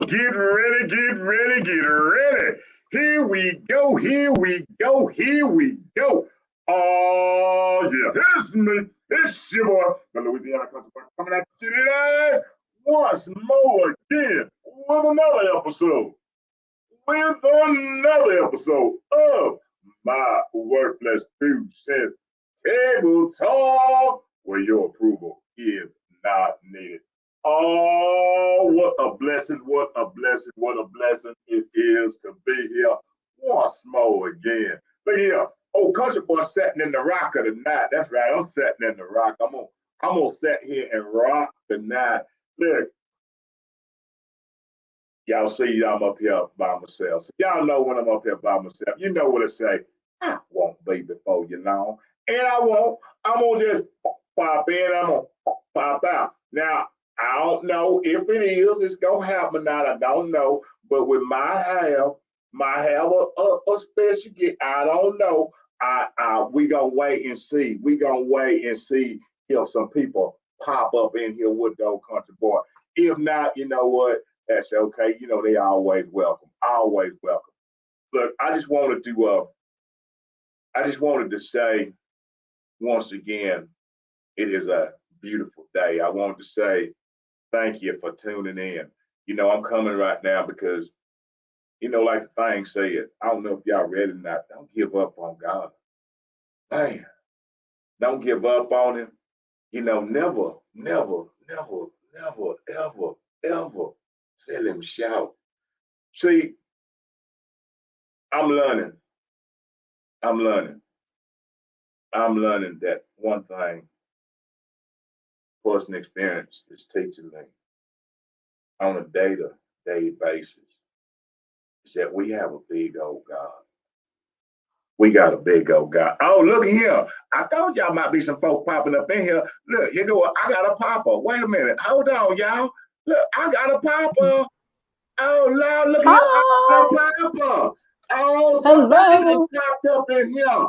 Get ready, get ready, get ready. Here we go, here we go, here we go. Oh, yeah, it's me. It's your boy, the Louisiana Country Boy, coming at you today once more again with another episode. With another episode of my Worthless 2 Cents Table Talk, where your approval is not needed. Oh, what a blessing, what a blessing, what a blessing it is to be here once more again. Look here, old country boy sitting in the rock of the night. That's right, I'm sitting in the rock. I'm gonna sit here and rock the night. Look, y'all see I'm up here by myself. So y'all know when I'm up here by myself. You know what I say. I won't be before you long. And I won't. I'm going to just pop in. I'm going to pop out. Now, I don't know if it is. It's going to happen or not. I don't know. But we might have a special get. I don't know. We going to wait and see. We going to wait and see if some people pop up in here with the old country boy. If not, you know what? That's okay. You know, they always welcome. Always welcome. Look, I just wanted to say once again, it is a beautiful day. I wanted to say thank you for tuning in. You know, I'm coming right now because, you know, like the thing said, I don't know if y'all read it or not. Don't give up on God. Man, don't give up on him. You know, never, never, never, never, ever, ever sell him shout. See, I'm learning. I'm learning. I'm learning that one thing personal experience is teaching me on a day-to-day basis is that we have a big old God. We got a big old God. Oh, look here. I thought y'all might be some folk popping up in here. Look, here go. I got a popper. Wait a minute. Hold on, y'all. Look, I got a popper. Oh, Lord, look here. I got Hi. a popper. Oh, somebody just Hello. popped up in here.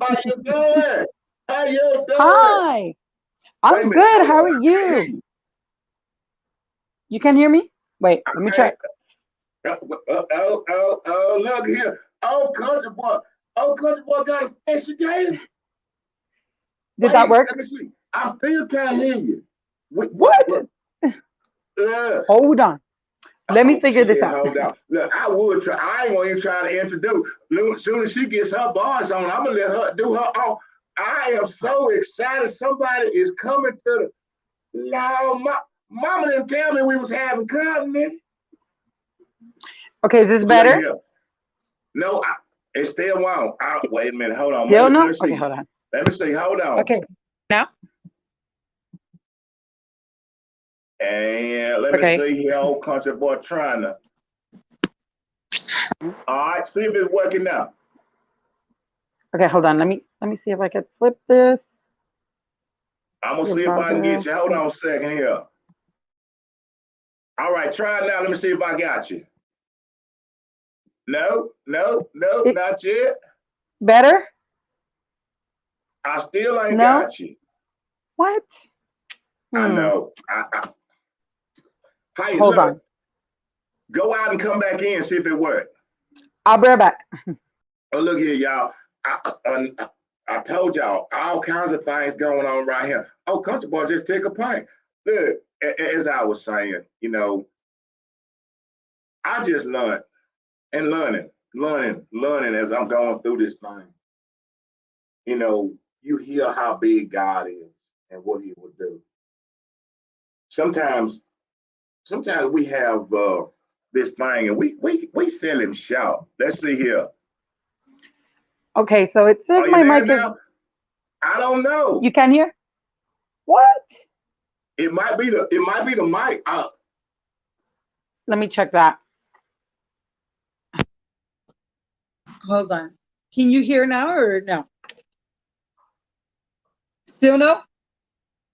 How you doing? How you doing? Hi. Wait a I'm minute. good. Hold How on. are I can't hear you? you. You can hear me? Wait, let me Okay. check. Look here. Oh, country boy. Oh, country boy got a special guest. Did that Wait, let work? me see. I still can't hear you. What? Hold on. Let me She figure this said, out. hold on. Look, I would try. I ain't gonna even try to introduce. Look, as soon as she gets her bars on, I'm gonna let her do her own. I am so excited. Somebody is coming to the. No, mama didn't tell me we was having company. Okay, is this Look better? here. No, it still won't. Wait a minute. Hold on. Still Let no? me Okay, see. hold on. Let me see. Hold on. Okay. Now? And let me Okay. see here, old country boy trying to. All right, see if it's working now. Okay, hold on. Let me see if I can flip this. I'm gonna Your see if I can get browser. you. Hold on a Please. second here. All right, try it now. Let me see if I got you. No, no, no, It not yet. better? I still ain't No? got you. What? I Hmm. know. Hey, Hold look, on. go out and come back in, see if it worked. I'll be right back. Oh, look here, y'all. I told y'all all kinds of things going on right here. Oh, country boy, just take a pint. Look, as I was saying, you know, I just learned and learning as I'm going through this thing. You know, you hear how big God is and what He will do. Sometimes, sometimes we have this thing and we sell him shout. Let's see here. Okay, so it says Are you my there mic is. now? I don't know. You can hear? What? It might be the mic. Let me check that. Hold on. Can you hear now or no? Still no?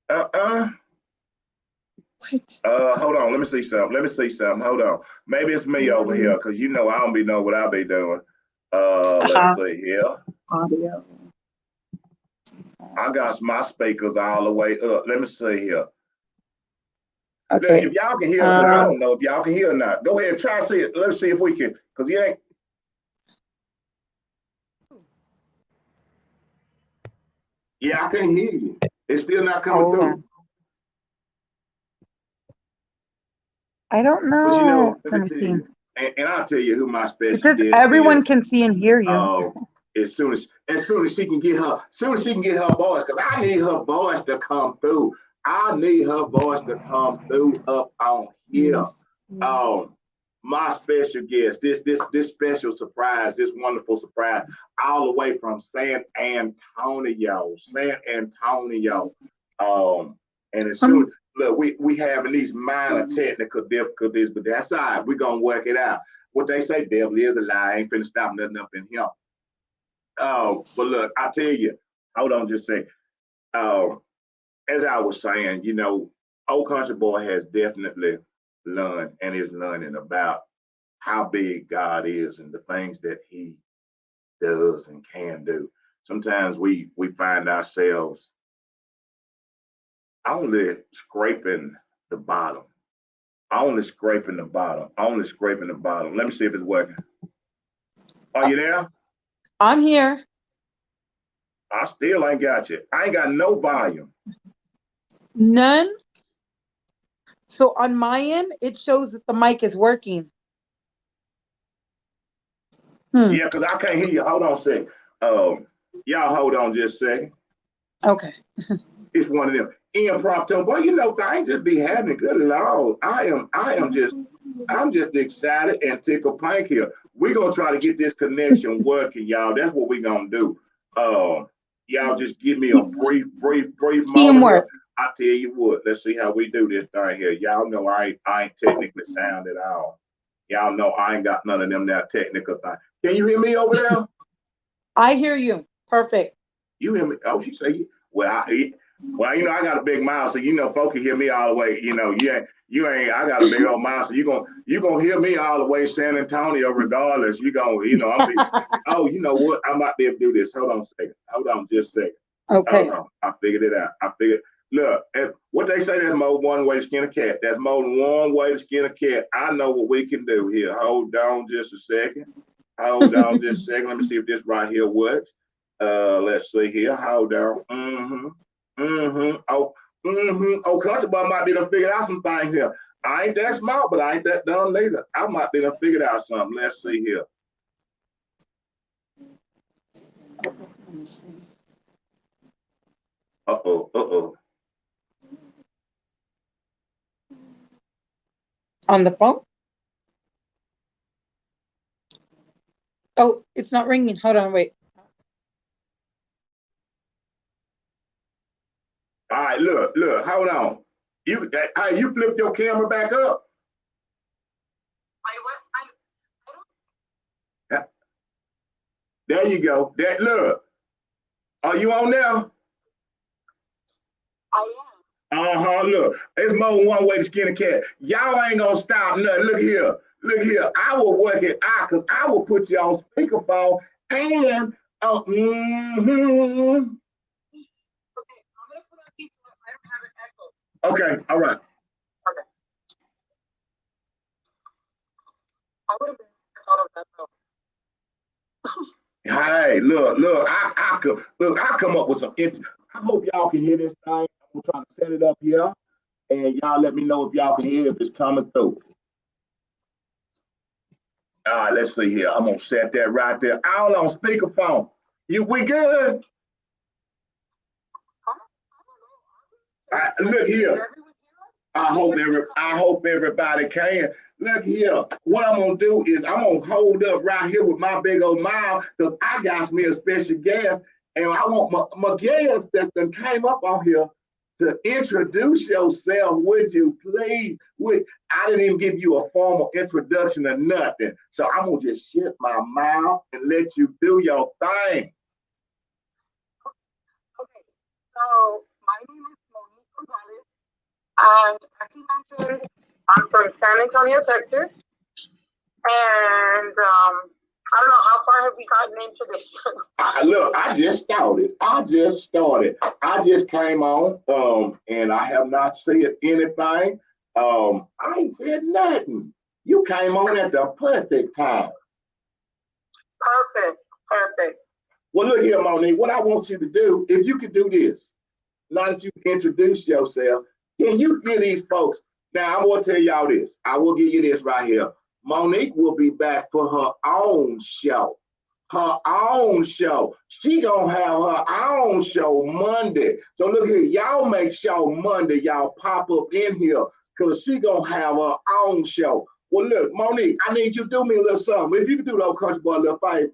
Uh uh What? Hold on. Let me see something. Let me see something. Hold on. Maybe it's me over Mm, here because you know I don't be know what I be doing. Let's uh, see here. audio. I got my speakers all the way up. Let me see here. Okay. If y'all can hear, because I don't know if y'all can hear or not. Go ahead, try to see it. Let's see if we can, because you ain't. Yeah, I can't hear you. It's still not coming through. I don't know. But you know, let me tell you, and I'll tell you who my special because guest everyone is. can see and hear you. As soon as she can get her, voice, because I need her voice to come through. I need her voice to come through up on here. My special guest, this special surprise, this wonderful surprise, all the way from San Antonio. And as soon look, we having these minor technical difficulties, but that's all right. We're gonna work it out. What they say, devil is a lie. I ain't finna stop nothing up in here. But look, I tell you, hold on just a second. As I was saying, you know, Old Country Boy has definitely learned and is learning about how big God is and the things that he does and can do. Sometimes we find ourselves only scraping the bottom. Only scraping the bottom. Let me see if it's working. Are you there? I'm here. I still ain't got you. I ain't got no volume. None. So on my end, it shows that the mic is working. Yeah, because I can't hear you. Hold on a second. Y'all hold on just a second. Okay. It's one of them impromptu. Boy, you know, things just be happening. Good Lord. I'm just excited and tickled pink here. We're gonna try to get this connection working, y'all. That's what we're gonna do. Y'all just give me a brief moment. I tell you what, let's see how we do this thing here. Y'all know I ain't technically sound at all. Y'all know I ain't got none of them that technical thing. Can you hear me over there? I hear you. Perfect. You hear me? Oh, she say, well, you know, I got a big mouth, so you know, folks can hear me all the way. You know, you ain't. I got a big old mouth, so you gonna hear me all the way San Antonio, regardless. You know, oh, you know what? I might be able to do this. Hold on a second. Hold on, just a second. Okay. Hold on. I figured it out. Look, what they say, that's more one way to skin a cat. That's more than one way to skin a cat. I know what we can do here. Hold on just a second. Let me see if this right here works. Let's see here. Hold on. Oh, Country Boy might be to figure out some things here. I ain't that smart, but I ain't that dumb neither. I might be to figure out something. Let's see here. Let me see. Uh-oh. On the phone? Oh, it's not ringing. Hold on, wait. All right, look, hold on. You flipped your camera back up. There you go. Look. Are you on now? I am. Look. It's more than one way to skin a cat. Y'all ain't gonna stop nothing. Look here. I will work it out because I will put you on speakerphone and Okay, I'm gonna put on these so I don't have an echo. okay, all right. Okay. I would have been out of that though. Hey, look, I come up with some. I hope y'all can hear this thing. I'm trying to set it up here, and y'all let me know if y'all can hear if it's coming through. All right, let's see here. I'm gonna set that right there. All on speakerphone. We good? Look here. I hope everybody can. Look here. What I'm gonna do is I'm gonna hold up right here with my big old mouth because I got me a special guest, and I want my guest that's done came up on here to introduce yourself. Would you please? I didn't even give you a formal introduction or nothing, so I'm gonna just shut my mouth and let you do your thing. Okay, so my name is Monique Gonzalez. And as he mentioned, I'm from San Antonio, Texas. And I don't know, how far have we gotten into this? Look, I just started. I just came on, and I have not said anything. I ain't said nothing. You came on at the perfect time. Perfect. Well, look here, Monique. What I want you to do, if you could do this, now that you introduce yourself, can you give these folks? Now, I'm going to tell y'all this. I will give you this right here. Monique will be back for her own show. Her own show. She gonna have her own show Monday. So look here, y'all make sure Monday y'all pop up in here because she gonna have her own show. Well, look, Monique, I need you to do me a little something. If you can do the old country boy a little favor.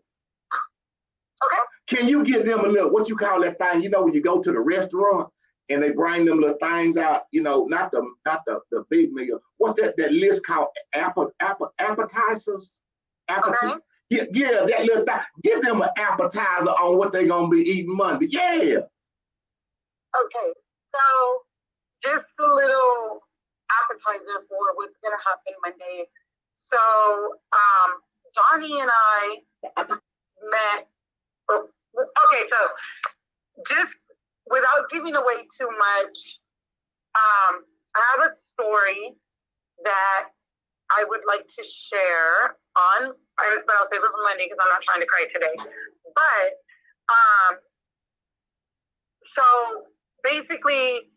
Okay. Can you give them a little, what you call that thing, you know, when you go to the restaurant and they bring them little things out, you know, not the big meal. What's that list called? Appetizers? Okay. Yeah, that little thing. Give them an appetizer on what they're going to be eating Monday. Yeah. Okay. So just a little appetizer for what's going to happen Monday. So Johnny and I met. Okay, so just without giving away too much, I have a story that I would like to share on, but I'll save it for Monday because I'm not trying to cry today. But so basically,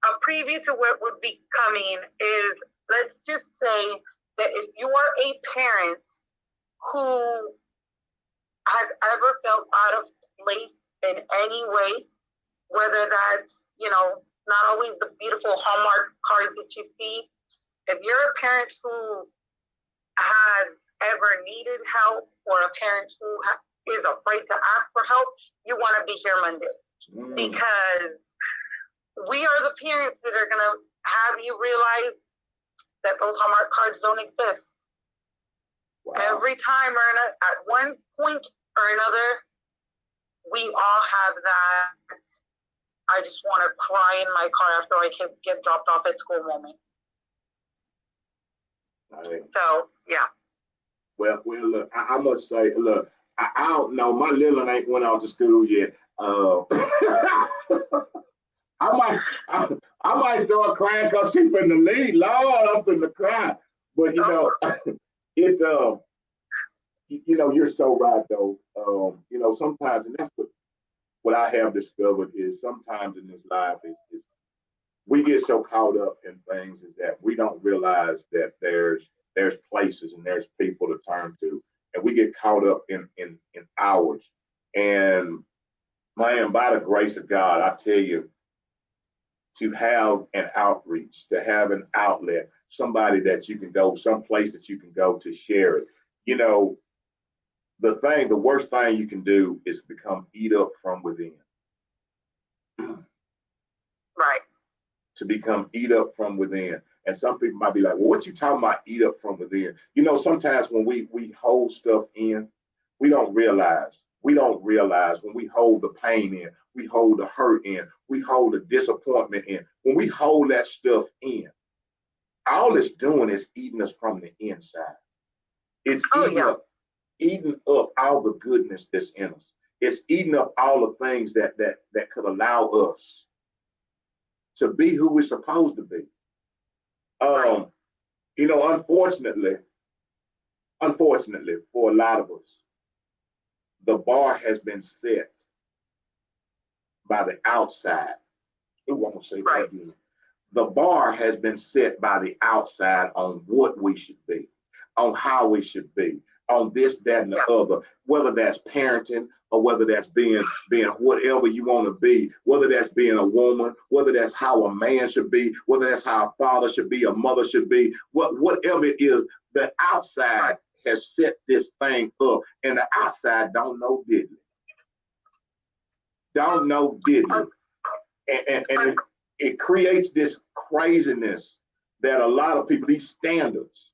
a preview to what would be coming is, let's just say that if you are a parent who has ever felt out of place in any way, whether that's, you know, not always the beautiful Hallmark cards that you see. If you're a parent who has ever needed help or a parent who is afraid to ask for help, you want to be here Monday. Because we are the parents that are going to have you realize that those Hallmark cards don't exist. Wow. Every time or at one point or another, we all have that I just want to cry in my car after my kids get dropped off at school moment. Right. So, yeah. Well, look, I must say, look, I don't know. My little one ain't went out to school yet. I might start crying because she's in the lead. Lord, I'm finna cry. But you know, you know, you're so right though. You know, sometimes, and that's what I have discovered is sometimes in this life is we get so caught up in things is that we don't realize that there's places and there's people to turn to, and we get caught up in ours. And man, by the grace of God, I tell you, to have an outreach, to have an outlet, somebody that you can go, someplace that you can go to share it. You know, the worst thing you can do is become eat up from within. Right. To become eat up from within. And some people might be like, well, what you talking about eat up from within? You know, sometimes when we hold stuff in, we don't realize when we hold the pain in, we hold the hurt in, we hold the disappointment in. When we hold that stuff in, all it's doing is eating us from the inside. It's eating up all the goodness that's in us. It's eating up all the things that could allow us to be who we're supposed to be. You know, unfortunately, for a lot of us, the bar has been set by the outside. I want to say that again. The bar has been set by the outside on what we should be, on how we should be, on this, that, and the other, whether that's parenting or whether that's being whatever you want to be, whether that's being a woman, whether that's how a man should be, whether that's how a father should be, a mother should be, whatever it is, the outside has set this thing up, and the outside don't know diddly. Don't know diddly. And it creates this craziness that a lot of people, these standards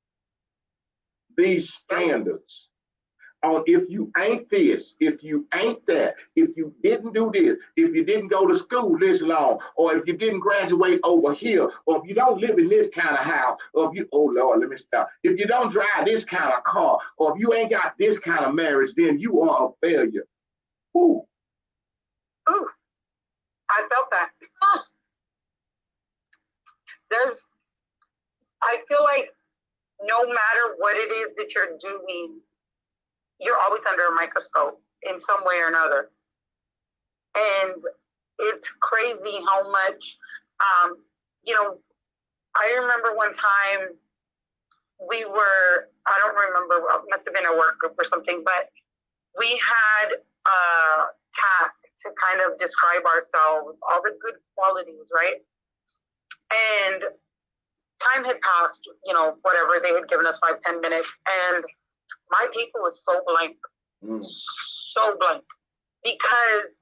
on if you ain't this, if you ain't that, if you didn't do this, if you didn't go to school this long, or if you didn't graduate over here, or if you don't live in this kind of house, or if you, oh Lord, let me stop. If you don't drive this kind of car, or if you ain't got this kind of marriage, then you are a failure. Ooh. Ooh. I felt that. I feel like no matter what it is that you're doing, you're always under a microscope in some way or another. And it's crazy how much, you know, I remember one time I don't remember, it must have been a work group or something, but we had a task to kind of describe ourselves, all the good qualities, right? And time had passed, you know, whatever, they had given us 5-10 minutes, and my paper was so blank, so blank, because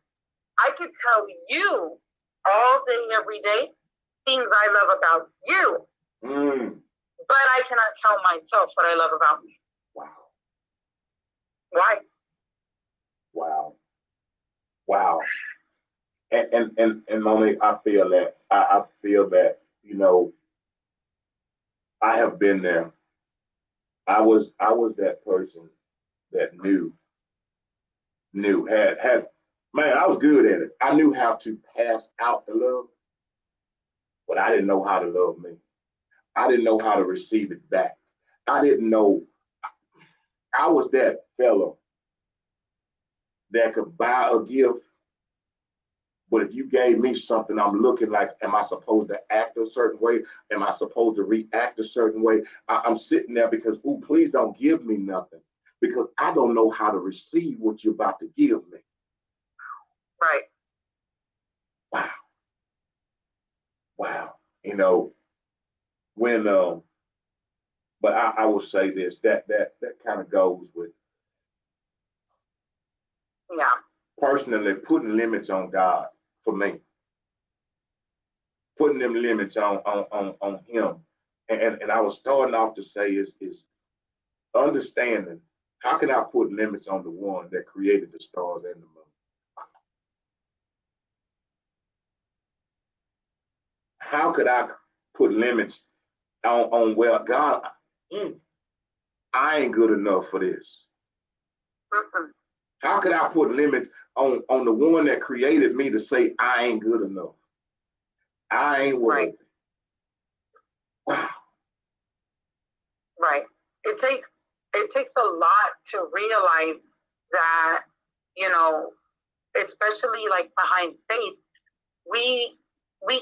I could tell you all day, every day, things I love about you, but I cannot tell myself what I love about me. Wow. Why? Wow. Wow. And Monique, I feel that. I feel that, you know, I have been there. I was that person that knew, had, man, I was good at it. I knew how to pass out the love, but I didn't know how to love me. I didn't know how to receive it back. I didn't know. I was that fellow that could buy a gift, but if you gave me something, I'm looking like, am I supposed to act a certain way? Am I supposed to react a certain way? I'm sitting there because, ooh, please don't give me nothing, because I don't know how to receive what you're about to give me. Right. Wow. Wow. You know, when, but I will say this, that kind of goes with, Yeah. personally, putting limits on God for me, putting them limits on him. And I was starting off to say is understanding, how can I put limits on the one that created the stars and the moon? How could I put limits on well, God, I ain't good enough for this. How could I put limits on the one that created me to say I ain't good enough? I ain't worthy. Right. Wow. Right. It takes a lot to realize that, you know, especially like behind faith, we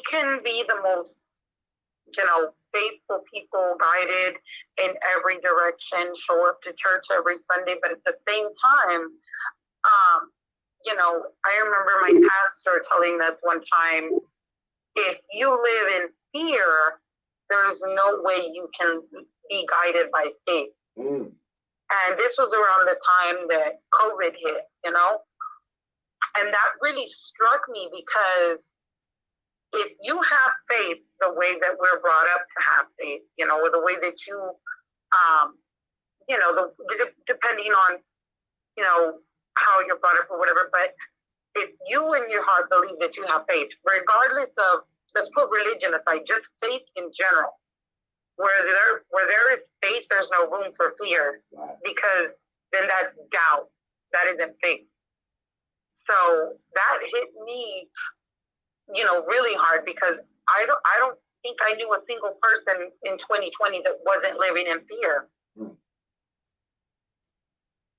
can be the most, you know, faithful people, guided in every direction, show up to church every Sunday, but at the same time, you know, I remember my pastor telling us one time, if you live in fear, there's no way you can be guided by faith. And this was around the time that COVID hit, you know? And that really struck me, because if you have faith the way that we're brought up to have faith, you know, or the way that you, you know, depending on, you know, how you're brought up or whatever, but if you in your heart believe that you have faith, regardless of, let's put religion aside, just faith in general, where there is faith, there's no room for fear, because then that's doubt. That isn't faith. So that hit me, you know, really hard, because I don't think I knew a single person in 2020 that wasn't living in fear.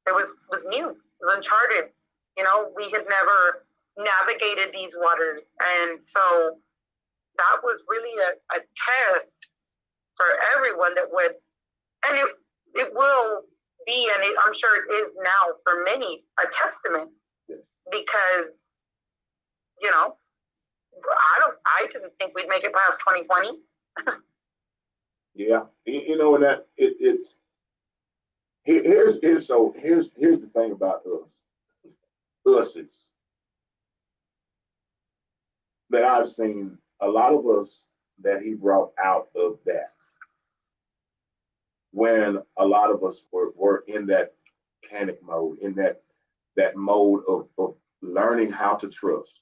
It was new. It was uncharted. You know, we had never navigated these waters, and so that was really a test for everyone that would, and it will be, and I'm sure it is now for many, a testament, because, you know, I didn't think we'd make it past 2020. Yeah, you know, and that here's the thing about us is that I've seen a lot of us that he brought out of that, when a lot of us were in that panic mode, in that mode of learning how to trust,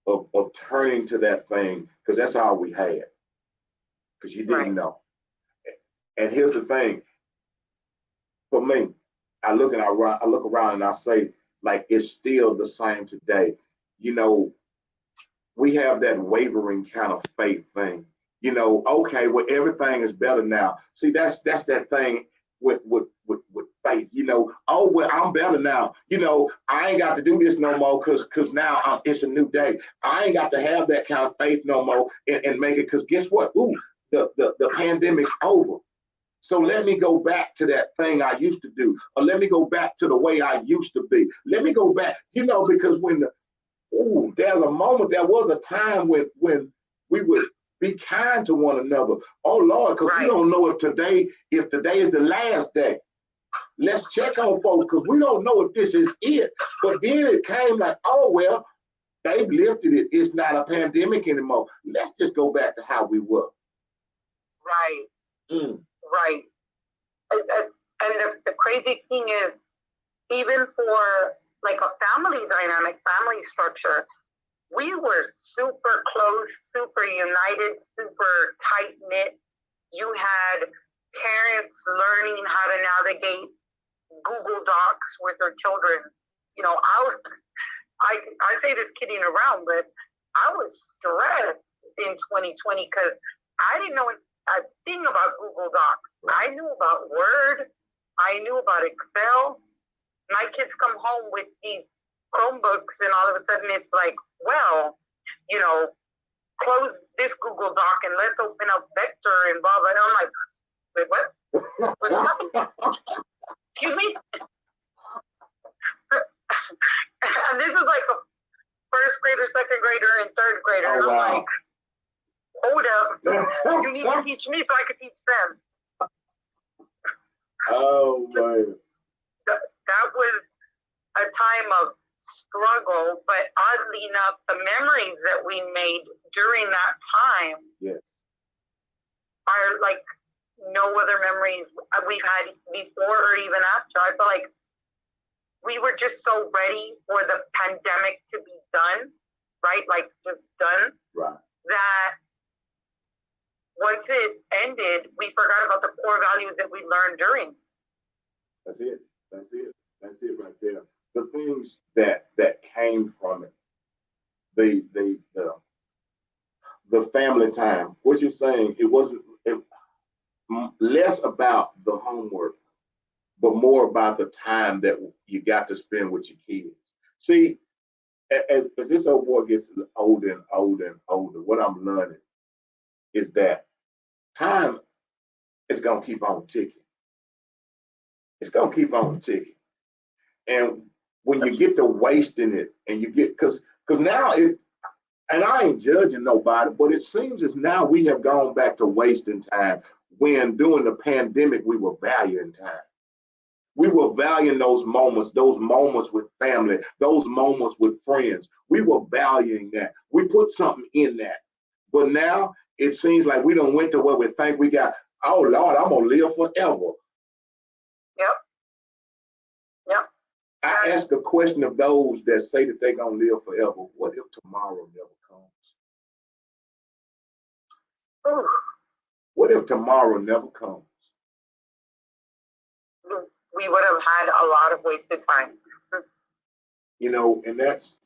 of turning to that thing, because that's all we had, because you didn't know. And here's the thing, for me, I look around and I say, like, it's still the same today. You know, we have that wavering kind of faith thing. You know, okay, well, everything is better now. See, that's that thing with faith. You know, oh well, I'm better now. You know, I ain't got to do this no more because now it's a new day. I ain't got to have that kind of faith no more and make it, because guess what? Ooh, the pandemic's over. So let me go back to that thing I used to do, or let me go back to the way I used to be. Let me go back, you know, because there's a moment, there was a time when we would be kind to one another. Oh Lord, because we don't know if today is the last day. Let's check on folks because we don't know if this is it. But then it came like, oh well, they've lifted it. It's not a pandemic anymore. Let's just go back to how we were. Right. Right. And the crazy thing is, even for like a family dynamic, family structure, we were super close, super united, super tight knit. You had parents learning how to navigate Google Docs with their children. You know, I say this kidding around, but I was stressed in 2020 because I didn't know a thing about Google Docs. I knew about Word. I knew about Excel. My kids come home with these Chromebooks and all of a sudden it's like, well, you know, close this Google Doc and let's open up Vector and blah, blah. And I'm like, wait, what? What's happening? Excuse me? And this is like a first grader, second grader, and third grader. And I'm like, hold up. You need to teach me so I can teach them. Oh, man. That was a time of struggle, but oddly enough, the memories that we made during that time are like no other memories we've had before or even after. I feel like we were just so ready for the pandemic to be done, right? Like just done. Right. That once it ended, we forgot about the core values that we learned during. That's it. That's it. That's it right there. The things that came from it, the family time. What you're saying, it wasn't less about the homework, but more about the time that you got to spend with your kids. See, as this old boy gets older and older and older, what I'm learning is that time is gonna keep on ticking. It's gonna keep on ticking. And when you get to wasting it and you get, because now and I ain't judging nobody, but it seems as now we have gone back to wasting time when during the pandemic we were valuing time. We were valuing those moments with family, those moments with friends. We were valuing that. We put something in that. But now it seems like we done went to where we think we got, oh Lord, I'm gonna live forever. Yep. I ask a question of those that say that they're gonna live forever. What if tomorrow never comes? Ooh. What if tomorrow never comes? We would have had a lot of wasted time. You know, and that's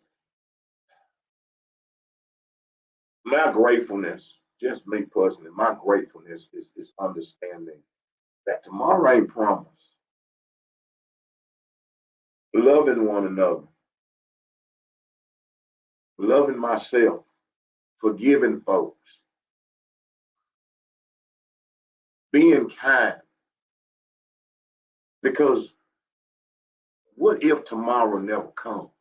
my gratefulness, just me personally, my gratefulness is understanding that tomorrow ain't promised. Loving one another, loving myself, forgiving folks, being kind. Because what if tomorrow never comes?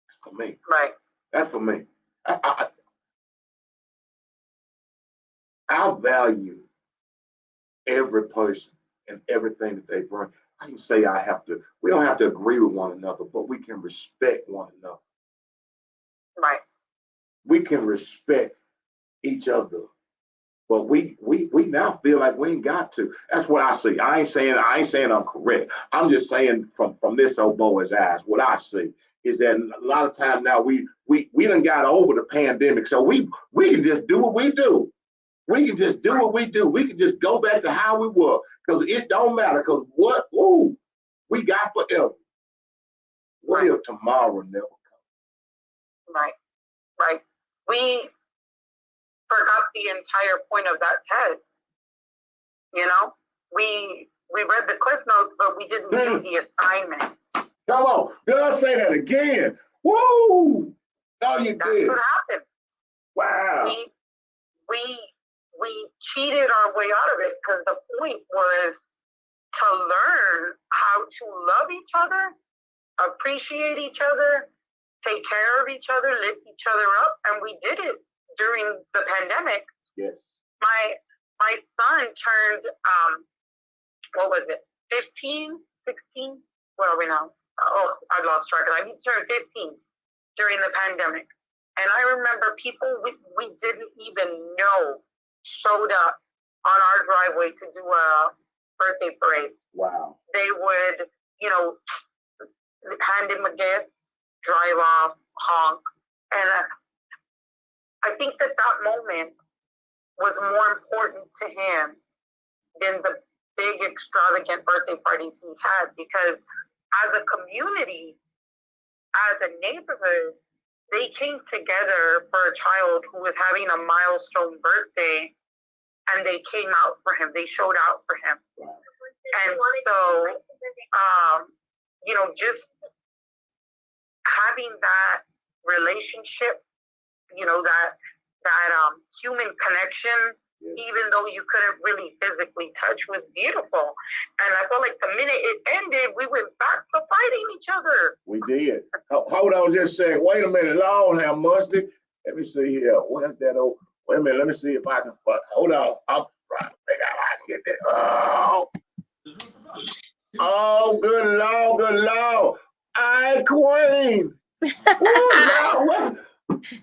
That's for me. Right. That's for me. I value every person and everything that they bring. I can say we don't have to agree with one another, but we can respect one another. Right. We can respect each other. But we now feel like we ain't got to. That's what I see. I ain't saying I'm correct. I'm just saying from this old boy's eyes, what I see is that a lot of time now we done got over the pandemic. So we can just do what we do. We can just do what we do. We can just go back to how we were. Because it don't matter. Because we got forever. What if tomorrow never comes? Right. We forgot the entire point of that test. You know, we read the cliff notes, but we didn't do the assignment. Come on, girl, say that again. Woo! No, you That's did. what happened. Wow. We cheated our way out of it because the point was to learn how to love each other, appreciate each other, take care of each other, lift each other up, and we did it during the pandemic. Yes. My son turned what was it, 15, 16? What are we now? Oh, I lost track of that. He turned 15 during the pandemic. And I remember people we didn't even know showed up on our driveway to do a birthday parade. Wow. They would, hand him a gift, drive off, honk. And I think that moment was more important to him than the big extravagant birthday parties he's had, because as a community, as a neighborhood, they came together for a child who was having a milestone birthday, and they came out for him. They showed out for him. And so, just having that relationship, that human connection, even though you couldn't really physically touch, was beautiful. And I felt like the minute it ended, we went back to fighting each other. We did. Hold on just a second. Wait a minute. Lord have mercy. Let me see here. Where's that old? Wait a minute. Let me see if I can. Hold on. I'm trying to figure out how I can get that. Oh, good Lord, good Lord. I Queen. What?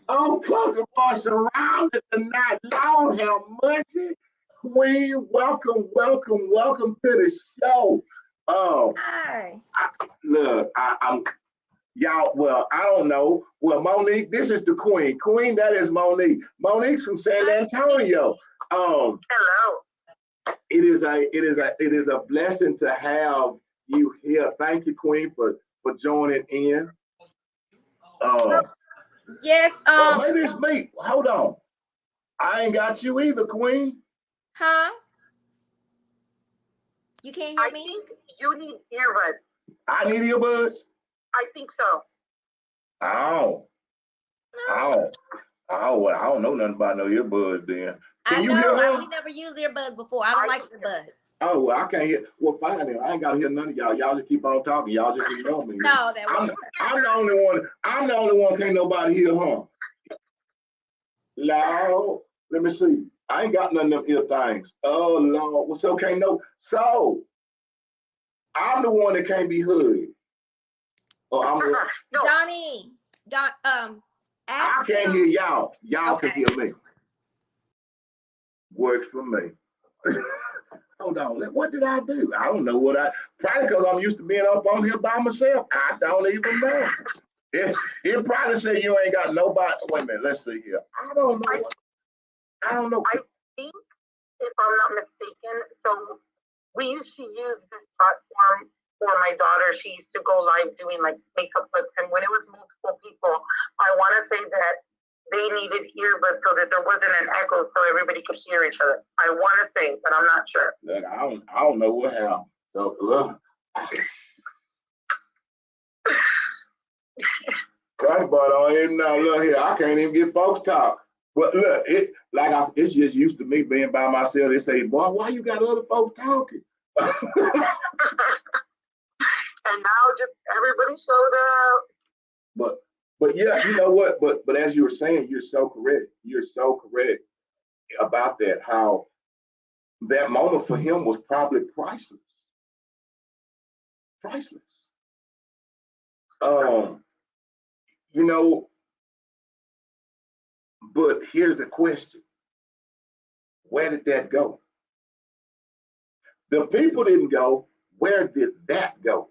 I'm talking about surrounded tonight. Lord have mercy. Queen, welcome to the show. Hi. Look, I'm y'all. Well, I don't know. Well, Monique, this is the Queen. Queen, that is Monique. Monique's from San Antonio. Hello. It is a blessing to have you here. Thank you, Queen, for joining in. Yes. Well, maybe it's me. Hold on. I ain't got you either, Queen. Huh? You can't I hear me? think you need earbuds. I need earbuds. I think so. Oh. No. Well, I don't know nothing about no earbuds then. Can I you hear know. her? We never used earbuds before. I don't like earbuds. Oh, well, I can't hear. Well, fine then. I ain't got to hear none of y'all. Y'all just keep on talking. Y'all just ignore me. No, that I'm, was I'm the only one. I'm the only one can't nobody hear, huh? Loud. Let me see. I ain't got none of them ear things. Oh, Lord. Well, so can't no. So, I'm the one that can't be heard. Oh, I'm the, No. Donnie. I Ask can't him. hear y'all. Y'all Okay. can hear me. Works for me. Hold on. What did I do? I don't know what probably because I'm used to being up on here by myself. I don't even know. It probably say you ain't got nobody. Wait a minute. Let's see here. I don't know. I don't know. I think, if I'm not mistaken, so we used to use this platform for my daughter. She used to go live doing like makeup looks, and when it was multiple people, I want to say that they needed earbuds so that there wasn't an echo, so everybody could hear each other. I want to say, but I'm not sure. Look, I don't know what happened. So look. God, but I ain't now look here. I can't even get folks talk. But look, it's just used to me being by myself. They say, boy, why you got other folks talking? And now just everybody showed up. But yeah, you know what? But as you were saying, you're so correct. You're so correct about that. How that moment for him was probably priceless. Priceless. But here's the question. Where did that go? The people didn't go. Where did that go?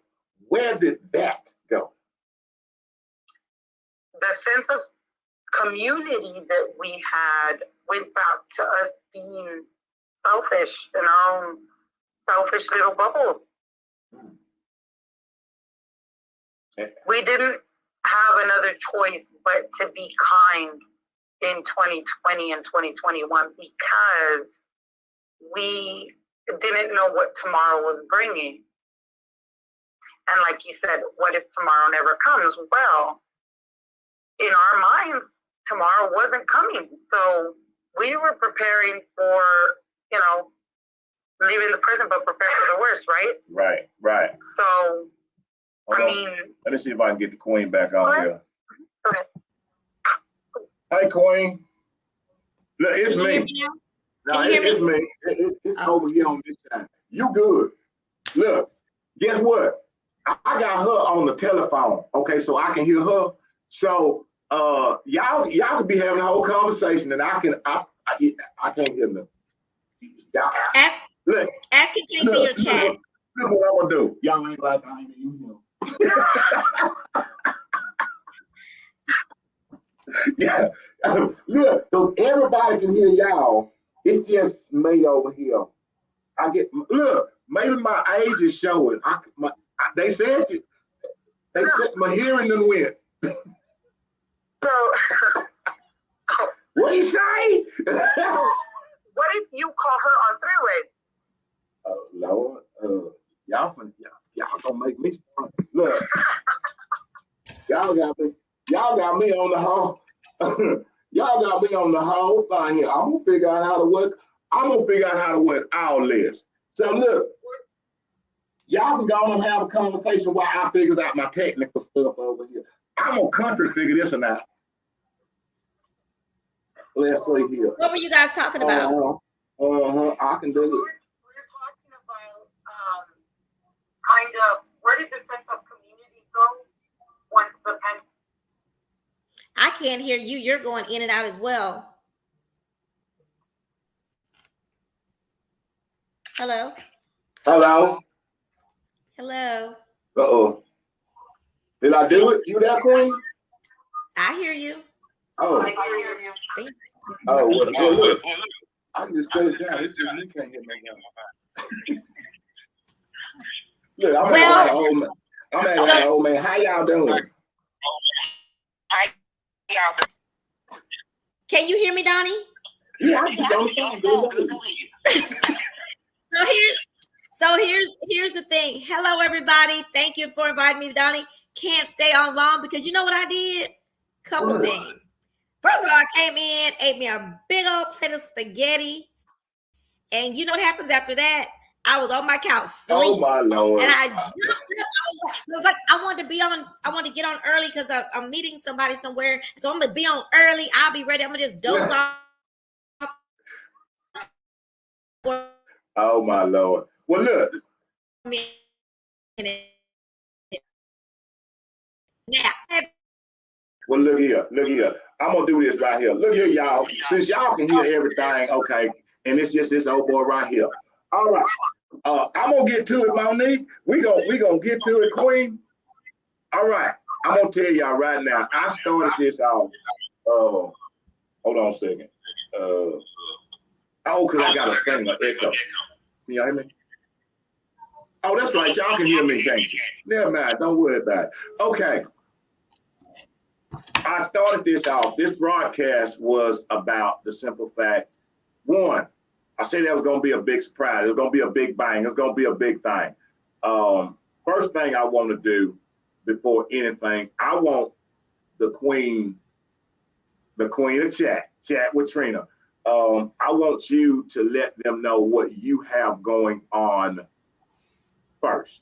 Where did that go? The sense of community that we had went back to us being selfish in our own selfish little bubble. We didn't have another choice but to be kind in 2020 and 2021 because we didn't know what tomorrow was bringing. And like you said, what if tomorrow never comes? Well, in our minds, tomorrow wasn't coming. So we were preparing for, you know, leaving the prison, but prepare for the worst, right? Right. So, Hold I on. mean, Let me see if I can get the queen back on What? here. okay. Hey, queen. Look, it's Can you hear me. me now? No, Can you hear it's me? me. It's Oh. over here on this side. You good. Look, guess what? I got her on the telephone, okay, so I can hear her. So y'all could be having a whole conversation and I can't hear them. Y'all, Ask look, him, can he see your chat? Look what I'm gonna do. Y'all ain't like I ain't you know. Yeah. Look, because everybody can hear y'all. It's just me over here. Look, maybe my age is showing. They said my hearing done went. So, What you say? what if you call her on three-way? Oh Lord, y'all gonna make me start. Look, y'all got me on the whole. Y'all got me on the whole thing here. I'm gonna figure out how to work all this. So look, y'all can go on and have a conversation while I figure out my technical stuff over here. I'm gonna country figure this one out. Let's see here. What were you guys talking about? I can do it. We're talking about kind of where did the sense of community go once the pandemic? I can't hear you. You're going in and out as well. Hello? Hello. Hello? Uh-oh. Did I do it? You there, Queen? I hear you. Oh. I hear you. Oh, well, look. I can just cut it down. It's just you can't hear me. Look, I'm acting like an old man. I'm acting like an old man. How y'all doing? Can you hear me, Donnie? Yeah, I can on the phone. Here's the thing. Hello, everybody. Thank you for inviting me, Donnie. Can't stay on long because you know what I did? Couple things. First of all, I came in, ate me a big old plate of spaghetti, and you know what happens after that? I was on my couch sleeping. Oh my Lord. And I jumped up. I was like, I wanted to get on early because I'm meeting somebody somewhere. So I'm gonna be on early. I'll be ready. I'm gonna just doze off. Oh my Lord. Well, look. Now, Well, look here. I'm gonna do this right here. Look here, y'all. Since y'all can hear everything, okay, and it's just this old boy right here. All right. I'm gonna get to it, Monique. We gonna get to it, Queen. All right. I'm gonna tell y'all right now. I started this off. Hold on a second. Because I got a thing, an echo. Can you hear me? Oh, that's right. Y'all can hear me, thank you. Never mind. Don't worry about it. Okay. I started this off. This broadcast was about the simple fact. One, I said that was going to be a big surprise. It was going to be a big bang. It was going to be a big thing. First thing I want to do before anything, I want the queen of chat with Trina. I want you to let them know what you have going on first.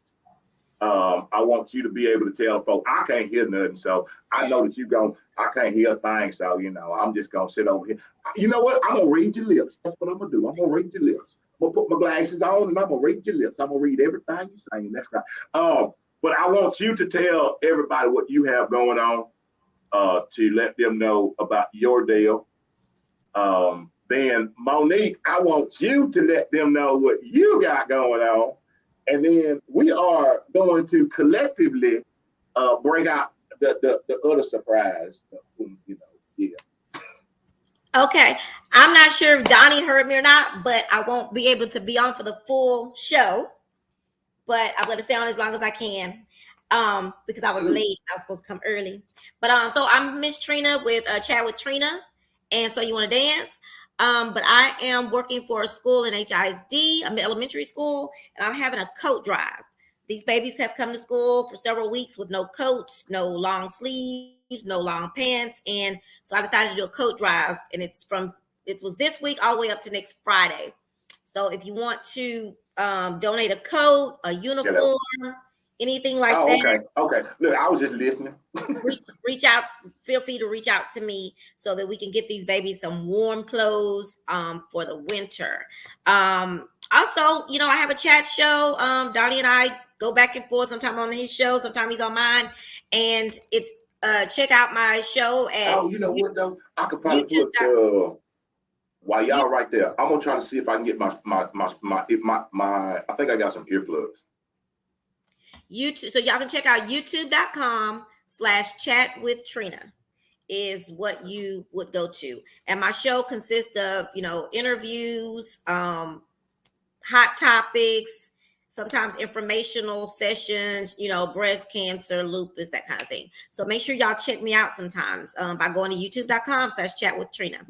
I want you to be able to tell folks, I can't hear nothing, so I know that I can't hear a thing, so, I'm just going to sit over here. You know what? I'm going to read your lips. That's what I'm going to do. I'm going to read your lips. I'm going to put my glasses on, and I'm going to read your lips. I'm going to read everything you're saying. That's right. But I want you to tell everybody what you have going on, to let them know about your deal. Then, Monique, I want you to let them know what you got going on. And then we are going to collectively bring out the other surprise. Yeah. okay. I'm not sure if Donnie heard me or not, but I won't be able to be on for the full show. But I'm going to stay on as long as I can because I was late. I was supposed to come early. But so I'm Miss Trina with Chat with Trina. and so you want to dance. But I am working for a school in HISD, I'm elementary school, and I'm having a coat drive. These babies have come to school for several weeks with no coats, no long sleeves, no long pants. And so I decided to do a coat drive, and it was this week all the way up to next Friday. So if you want to donate a coat, a uniform, anything like that. Okay. Look, I was just listening. reach out. Feel free to reach out to me so that we can get these babies some warm clothes for the winter. Also, you know, I have a chat show. Donnie and I go back and forth. Sometimes on his show, sometimes he's on mine, and it's check out my show at. Oh, you know what though? I could probably put while y'all right there. I'm gonna try to see if I can get my I think I got some earplugs. YouTube, so y'all can check out youtube.com/chatwithtrina is what you would go to. And my show consists of, you know, interviews, hot topics, sometimes informational sessions, you know, breast cancer, lupus, that kind of thing. So make sure y'all check me out sometimes by going to youtube.com/chatwithtrina.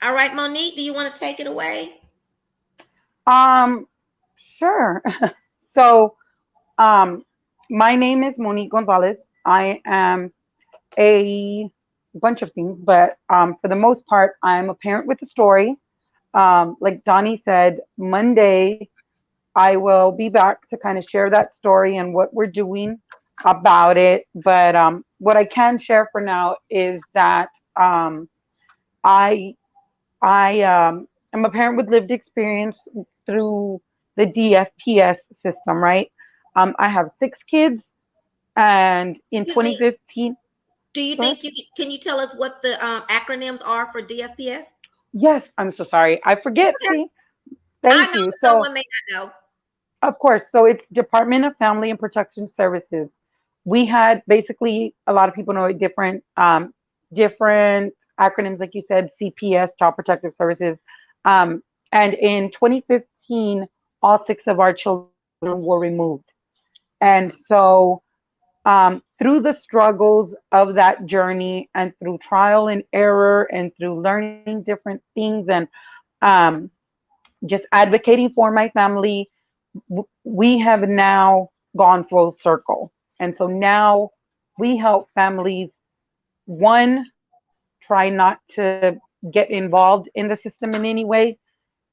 All right, Monique, do you want to take it away? Sure. So, my name is Monique Gonzalez. I am a bunch of things, but for the most part, I'm a parent with a story. Like Donnie said, Monday, I will be back to kind of share that story and what we're doing about it. But what I can share for now is that I am a parent with lived experience through the DFPS system, right? I have 6 kids, and in 2015. Do you think can you tell us what the acronyms are for DFPS? Yes, I'm so sorry. I forget. See, thank you. So someone may not know. Of course. So it's Department of Family and Protection Services. We had basically, a lot of people know different acronyms, like you said, CPS, Child Protective Services. And in 2015, all 6 of our children were removed. And so through the struggles of that journey and through trial and error and through learning different things and just advocating for my family, we have now gone full circle. And so now we help families, one, try not to get involved in the system in any way.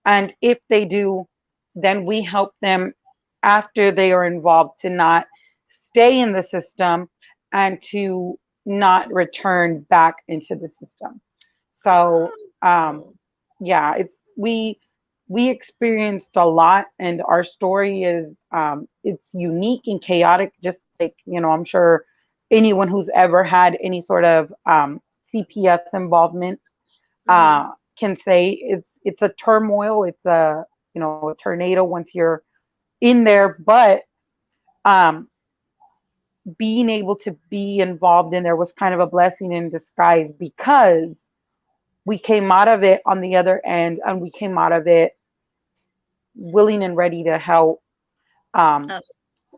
And if they do, then we help them after they are involved to not stay in the system and to not return back into the system. So yeah, we experienced a lot, and our story is it's unique and chaotic, just like, you know, I'm sure anyone who's ever had any sort of CPS involvement can say it's a turmoil, it's a, you know, a tornado once you're in there. But being able to be involved in there was kind of a blessing in disguise, because we came out of it on the other end, and we came out of it willing and ready to help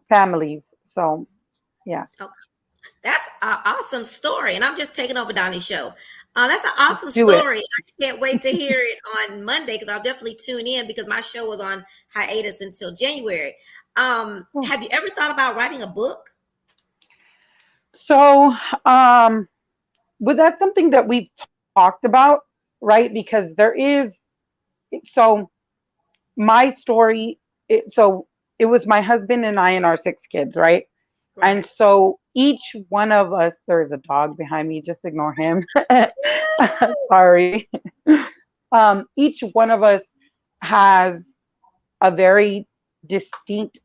families. So yeah. Okay. That's an awesome story, and I'm just taking over Donnie's show. That's an awesome story. I can't wait to hear it on Monday, because I'll definitely tune in, because my show was on hiatus until January. Have you ever thought about writing a book? So but that's something that we've talked about, right? Because there is, so my story, so it was my husband and I and our 6 kids, right? And so each one of us, there's a dog behind me, just ignore him. Sorry. Each one of us has a very distinct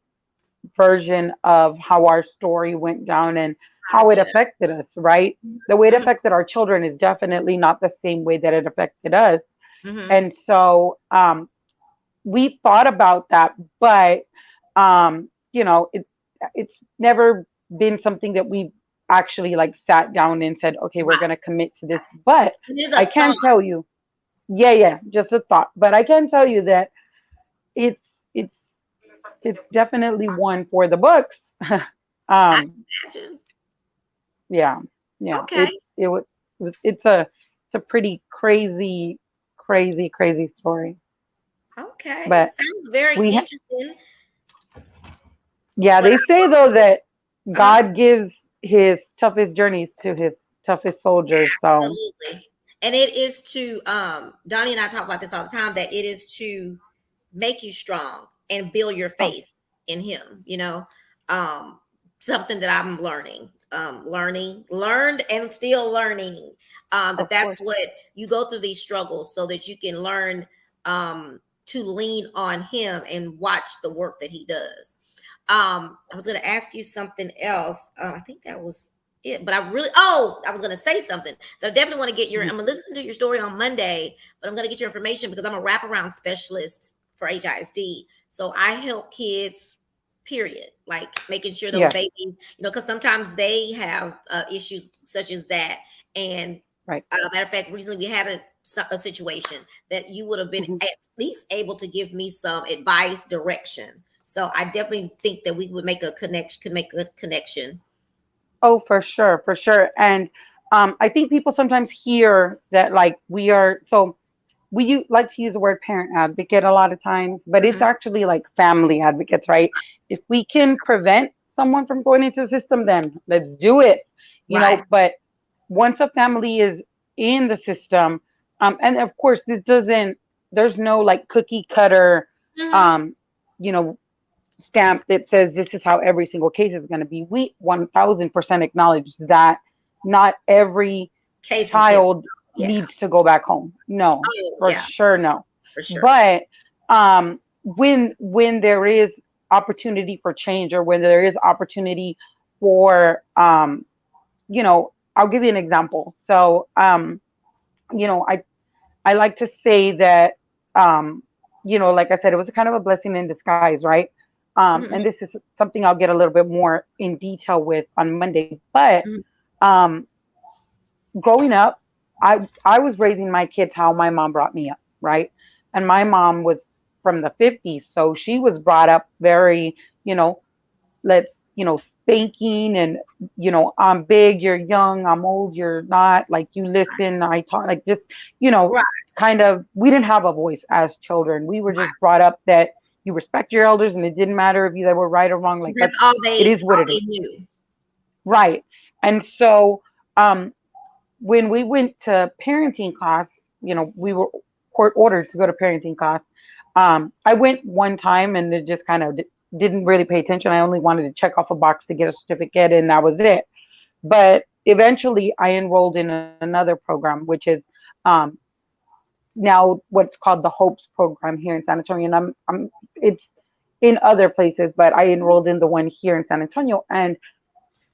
version of how our story went down and how it affected us, right? The way it affected our children is definitely not the same way that it affected us. Mm-hmm. And so we thought about that, but you know, it's never been something that we actually like sat down and said, okay, we're going to commit to this. But I can tell you, just a thought. But I can tell you that it's definitely one for the books. Yeah, yeah. Okay. It's a pretty crazy story. Okay. But Sounds very we interesting. yeah, But they say though that uh, God gives his toughest journeys to his toughest soldiers. So absolutely. And it is to Donnie and I talk about this all the time, that it is to make you strong and build your oh, faith in him, um something that I'm learned and still learning, that of that's course. what you go through, these struggles, so that you can learn to lean on him and watch the work that he does. I was going to ask you something else. I think that was it, but I was going to say something that I definitely want to get I'm going to listen to your story on Monday, but I'm going to get your information because I'm a wraparound specialist for HISD. So I help kids, period, like making sure those Yes, babies, because sometimes they have issues such as that. And right. matter of fact, recently we had a situation that you would have been Mhm. at least able to give me some advice, direction. So I definitely think that we would make a connection, could make a connection. Oh, for sure, for sure. And I think people sometimes hear that like like to use the word parent advocate a lot of times, but it's Mhm. actually like family advocates, right? If we can prevent someone from going into the system, then let's do it, Right. But once a family is in the system, and of course, there's no like cookie cutter, Mhm. um, you know, stamp that says this is how every single case is going to be. We 1000% acknowledge that not every Case is different. child Yeah. needs to go back home. No, Oh, for yeah, sure, no. for sure. But when there is opportunity for change, or when there is opportunity for I'll give you an example. So I like to say that like I said, it was kind of a blessing in disguise, right? Mhm. And this is something I'll get a little bit more in detail with on Monday. But Mhm. um, growing up, I was raising my kids how my mom brought me up, right? And my mom was from the 50s, so she was brought up very, you know, let's, spanking and, I'm big, you're young, I'm old, you're not, like you listen, I talk, like just, you know, Right. kind of, we didn't have a voice as children. We were just brought up that you respect your elders and it didn't matter if you they were right or wrong. Like That's all it is what all it they is. knew. Right. And so um when we went to parenting class, we were court ordered to go to parenting class. I went one time and it just kind of didn't really pay attention. I only wanted to check off a box to get a certificate, and that was it. But eventually, I enrolled in another program, which is now what's called the Hopes program here in San Antonio. And it's in other places, but I enrolled in the one here in San Antonio. And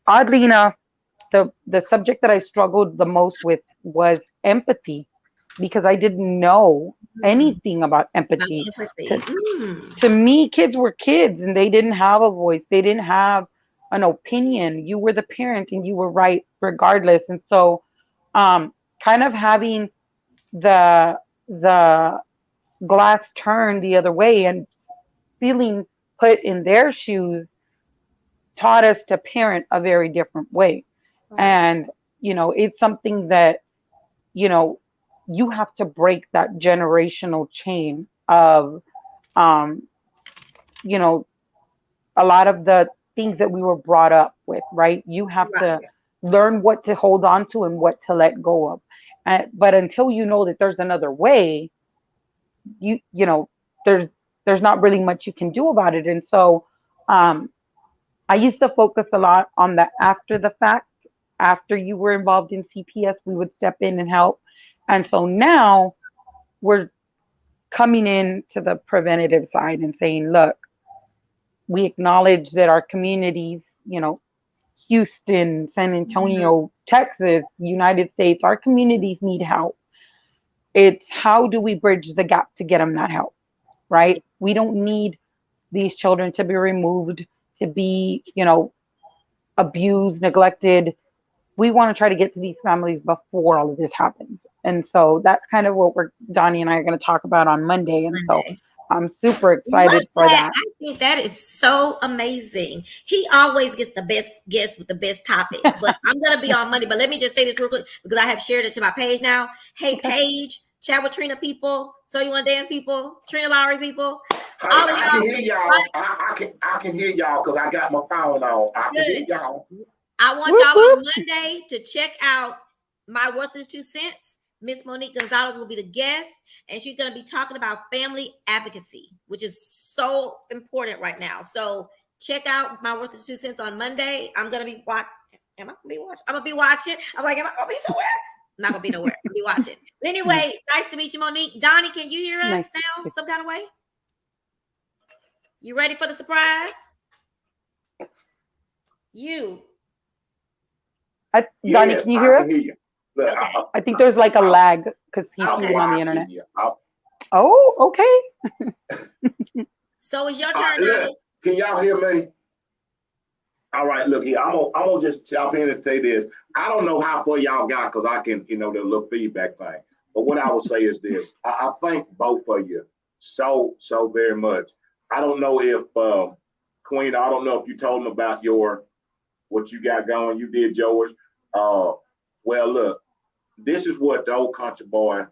oddly enough, the subject that I struggled the most with was empathy, because I didn't know Mm. anything about About empathy. empathy. To to me, kids were kids and they didn't have a voice. They didn't have an opinion. You were the parent and you were right regardless. And so kind of having the the glass turned the other way and feeling put in their shoes taught us to parent a very different way. Right. And it's something that you know you have to break that generational chain of um you know a lot of the things that we were brought up with, right? You have to Right. learn what to hold on to and what to let go of. But until you know that there's another way, you know there's not really much you can do about it. And so um I used to focus a lot on the after the fact. After you were involved in CPS, we would step in and help. And so now we're coming in to the preventative side and saying, look, we acknowledge that our communities, Houston, San Mhm. Antonio, Texas, United States, our communities need help. It's how do we bridge the gap to get them that help, right? We don't need these children to be removed, to be, abused, neglected. We want to try to get to these families before all of this happens. And so that's kind of what Donnie and I are going to talk about on Monday. And so Monday. I'm super excited for that. I think that is so amazing. He always gets the best guests with the best topics. But I'm gonna be on Monday. But let me just say this real quick because I have shared it to my page now. Hey, Paige, chat with Trina people. So you want to dance people? Trina Lowry people. Hey, I can hear y'all. I can hear y'all because I got my phone on. I can hear y'all. I want y'all on Monday to check out My Worthless 2 Cents. Miss Monique Gonzalez will be the guest, and she's going to be talking about family advocacy, which is so important right now. So check out My Worthless 2 Cents on Monday. I'm going to be watching. Am I going to be watching? I'm going to be watching. I'm like, am I going to be somewhere? I'm not going to be nowhere. I'll be watching. But anyway, nice to meet you, Monique. Donnie, can you hear us now some kind of way? You ready for the surprise? Donnie, can you hear us? Hear you. Look, Okay. I think there's like a lag because he's shooting on the internet. Oh, okay. So it's your turn, Look, Donnie. can y'all hear me? All right, look here. I'm gonna just jump in and say this. I don't know how far y'all got because I can, the little feedback thing. But what I will say is this: I thank both of you so very much. I don't know if Queen. I don't know if you told them about what you got going. You did yours. Well, look, this is what the old country boy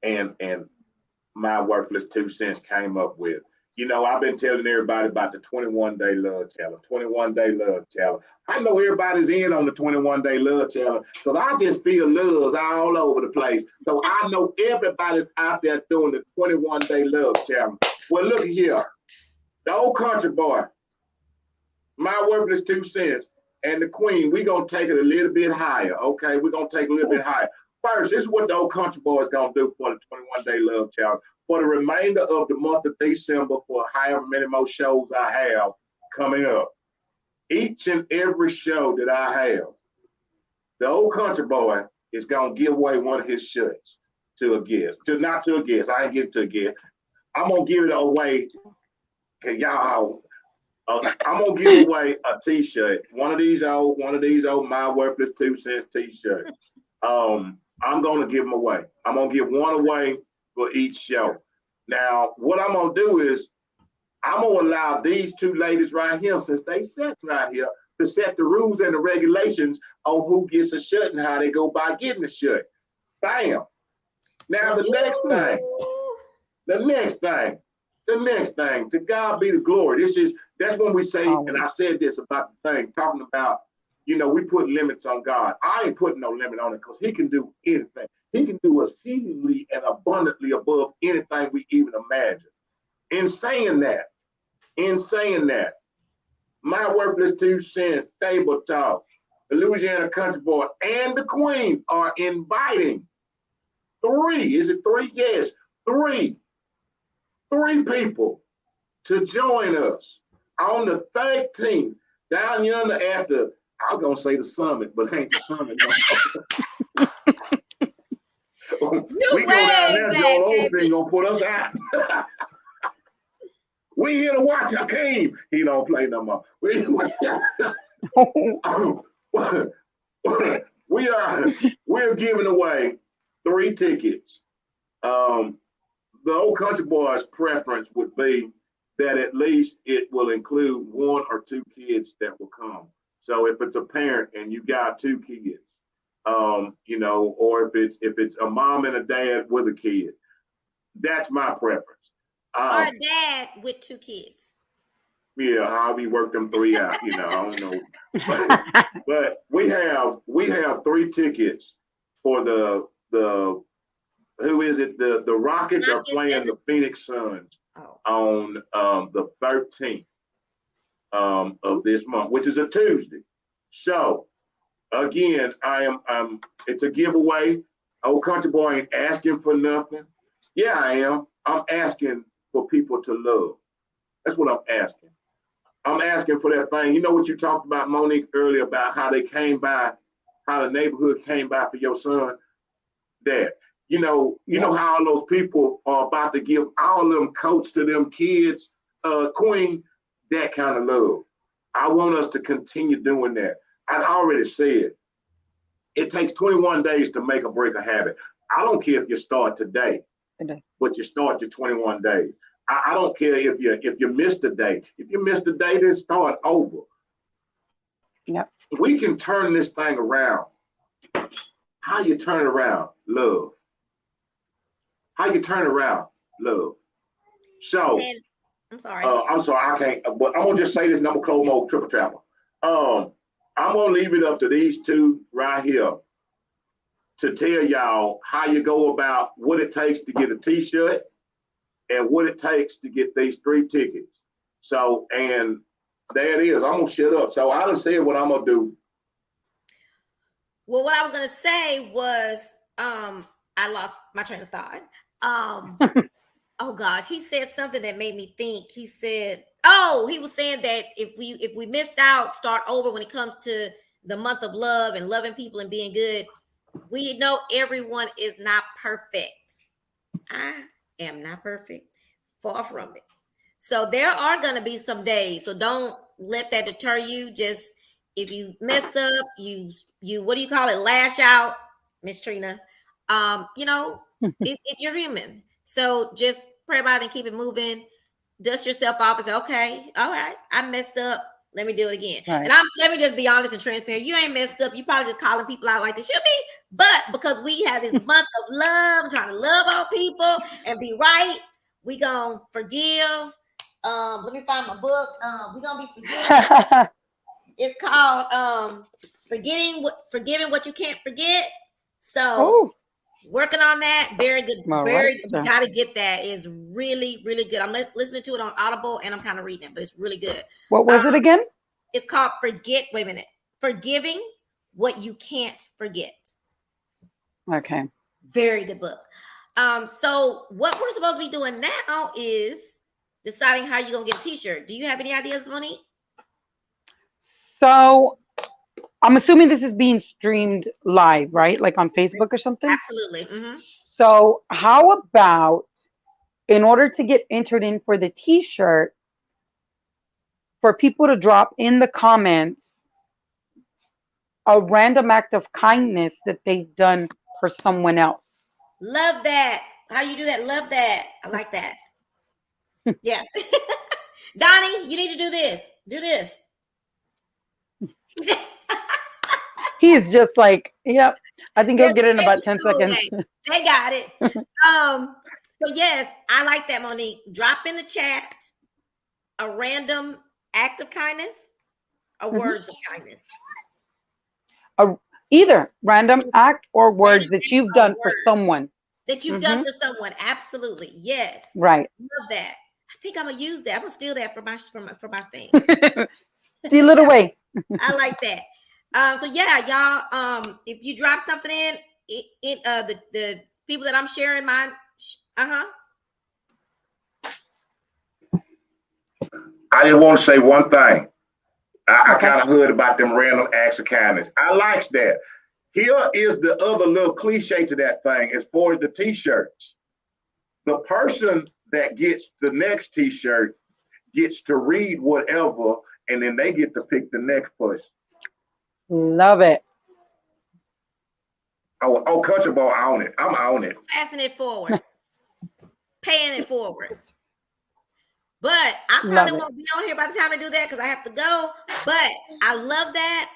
and My Worthless 2 Cents came up with. I've been telling everybody about the 21-day love challenge, 21-day love challenge. I know everybody's in on the 21-day love challenge because I just feel loves all over the place. So I know everybody's out there doing the 21-day love challenge. Well, look here, the old country boy, My Worthless 2 Cents, and the Queen, we're going to take it a little bit higher, okay? We're going to take it a little bit higher. First, this is what the old country boy is going to do for the 21-day love challenge. For the remainder of the month of December, for however many more shows I have coming up, each and every show that I have, the old country boy is going to give away one of his shirts to a guest. Not to a guest. I ain't giving it to a guest. I'm going to give it away. Y'all, I'm gonna give away a T-shirt. One of these old My Worthless 2 Cents T-shirts. I'm gonna give them away. I'm gonna give one away for each show. Now, what I'm gonna do is I'm gonna allow these two ladies right here, since they sit right here, to set the rules and the regulations on who gets a shirt and how they go by getting the shirt. Bam. Now the next thing, to God be the glory. That's when we say, and I said this about the thing, talking about, we put limits on God. I ain't putting no limit on it because he can do anything. He can do exceedingly and abundantly above anything we even imagine. In saying that, My Worthless 2 Cents Table Talk, the Louisiana Country Boy, and the Queen are inviting three people to join us on the 13th down yonder at the, I was going to say the summit, but it ain't the summit. We go down there, Joel Osteen going to put us out. We here to watch Hakeem. He don't play no more. We're giving away 3 tickets. The old country boy's preference would be that at least it will include 1 or 2 kids that will come. So if it's a parent and you got 2 kids, or if it's a mom and a dad with a kid, that's my preference. Or a dad with 2 kids. Yeah, how we work them 3 out, I don't know. But we have 3 tickets for the who is it? The Rockets are playing the Phoenix Suns on the 13th of this month, which is a Tuesday. So again, it's a giveaway. Old country boy ain't asking for nothing. Yeah, I am. I'm asking for people to love. That's what I'm asking. I'm asking for that thing. You know what you talked about, Monique, earlier about how they came by, how the neighborhood came by for your son? Dad. You know how all those people are about to give all of them coats to them kids, Queen, that kind of love. I want us to continue doing that. I already said, it takes 21 days to make or break a habit. I don't care if you start today. but you start your 21 days. I don't care if you missed a day. If you missed a day, then start over. Yep. We can turn this thing around. How you turn it around? Love. How you turn it around? Love. So, And I'm sorry. I'm sorry, I can't, but I'm gonna just say this, and I'm gonna close mode triple trapper. I'm gonna leave it up to these two right here to tell y'all how you go about what it takes to get a t-shirt and what it takes to get these 3 tickets. So, and there it is. I'm gonna shut up. So I done said what I'm gonna do. Well, what I was gonna say was, I lost my train of thought. Oh gosh, he said something that made me think. He said, "Oh, he was saying that if we missed out, start over when it comes to the month of love and loving people and being good. We know everyone is not perfect. I am not perfect, far from it. So there are gonna be some days. So don't let that deter you. Just if you mess up, you what do you call it? Lash out, Miss Trina. You're human. So just pray about it and keep it moving. Dust yourself off and say, okay, all right, I messed up. Let me do it again. Right. And let me just be honest and transparent. You ain't messed up. You probably just calling people out like they should be. But because we have this month of love, trying to love all people and be right, we gonna forgive. Let me find my book. We're gonna be forgiving. It's called Forgiving What You Can't Forget. So working on that. Very good. You gotta get that. Is really, really good. I'm listening to it on Audible and I'm kind of reading it, but it's really good. What was it again? It's called Forgiving What You Can't Forget. Okay. Very good book. So what we're supposed to be doing now is deciding how you're gonna get a t-shirt. Do you have any ideas, Monique? So I'm assuming this is being streamed live, right? Like on Facebook or something? Absolutely. Mm-hmm. So how about, in order to get entered in for the t-shirt, for people to drop in the comments a random act of kindness that they've done for someone else. Love that. How you do that? Love that. I like that. Yeah. Donnie, you need to do this. Do this. He's just like, yep. I think he'll get it in about 10 seconds. They got it. So yes, I like that, Monique. Drop in the chat a random act of kindness or words of kindness. Either random act or words that you've done for someone. That you've done for someone. Absolutely. Yes. Right. Love that. I think I'm gonna use that. I'm gonna steal that for my thing. Steal it away. I like that. So yeah, y'all. If you drop something in the people that I'm sharing mine. I just want to say one thing. I kind of heard about them random acts of kindness. I like that. Here is the other little cliche to that thing as far as the t-shirts. The person that gets the next t-shirt gets to read whatever, and then they get to pick the next person. Love it. Oh, Country Boy, own it. I'm on it. Passing it forward. Paying it forward. But I probably won't be on here by the time I do that because I have to go. But I love that.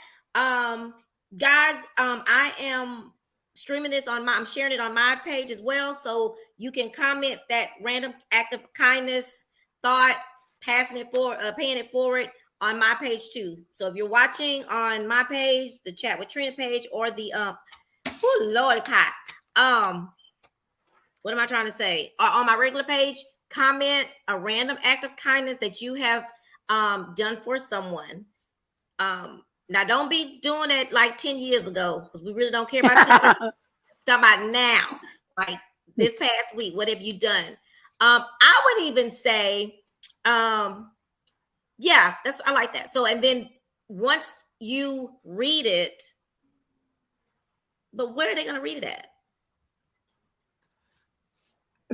Guys, I am streaming this I'm sharing it on my page as well. So you can comment that random act of kindness, thought, passing it forward, paying it forward on my page too. So if you're watching on my page, the Chat with Trina page, or the oh Lord, it's hot. What am I trying to say? On my regular page, comment a random act of kindness that you have done for someone. Now don't be doing it like 10 years ago because we really don't care about you. Talking about now, like this past week. What have you done? I would even say, yeah, I like that. So, and then once you read it, but where are they going to read it at?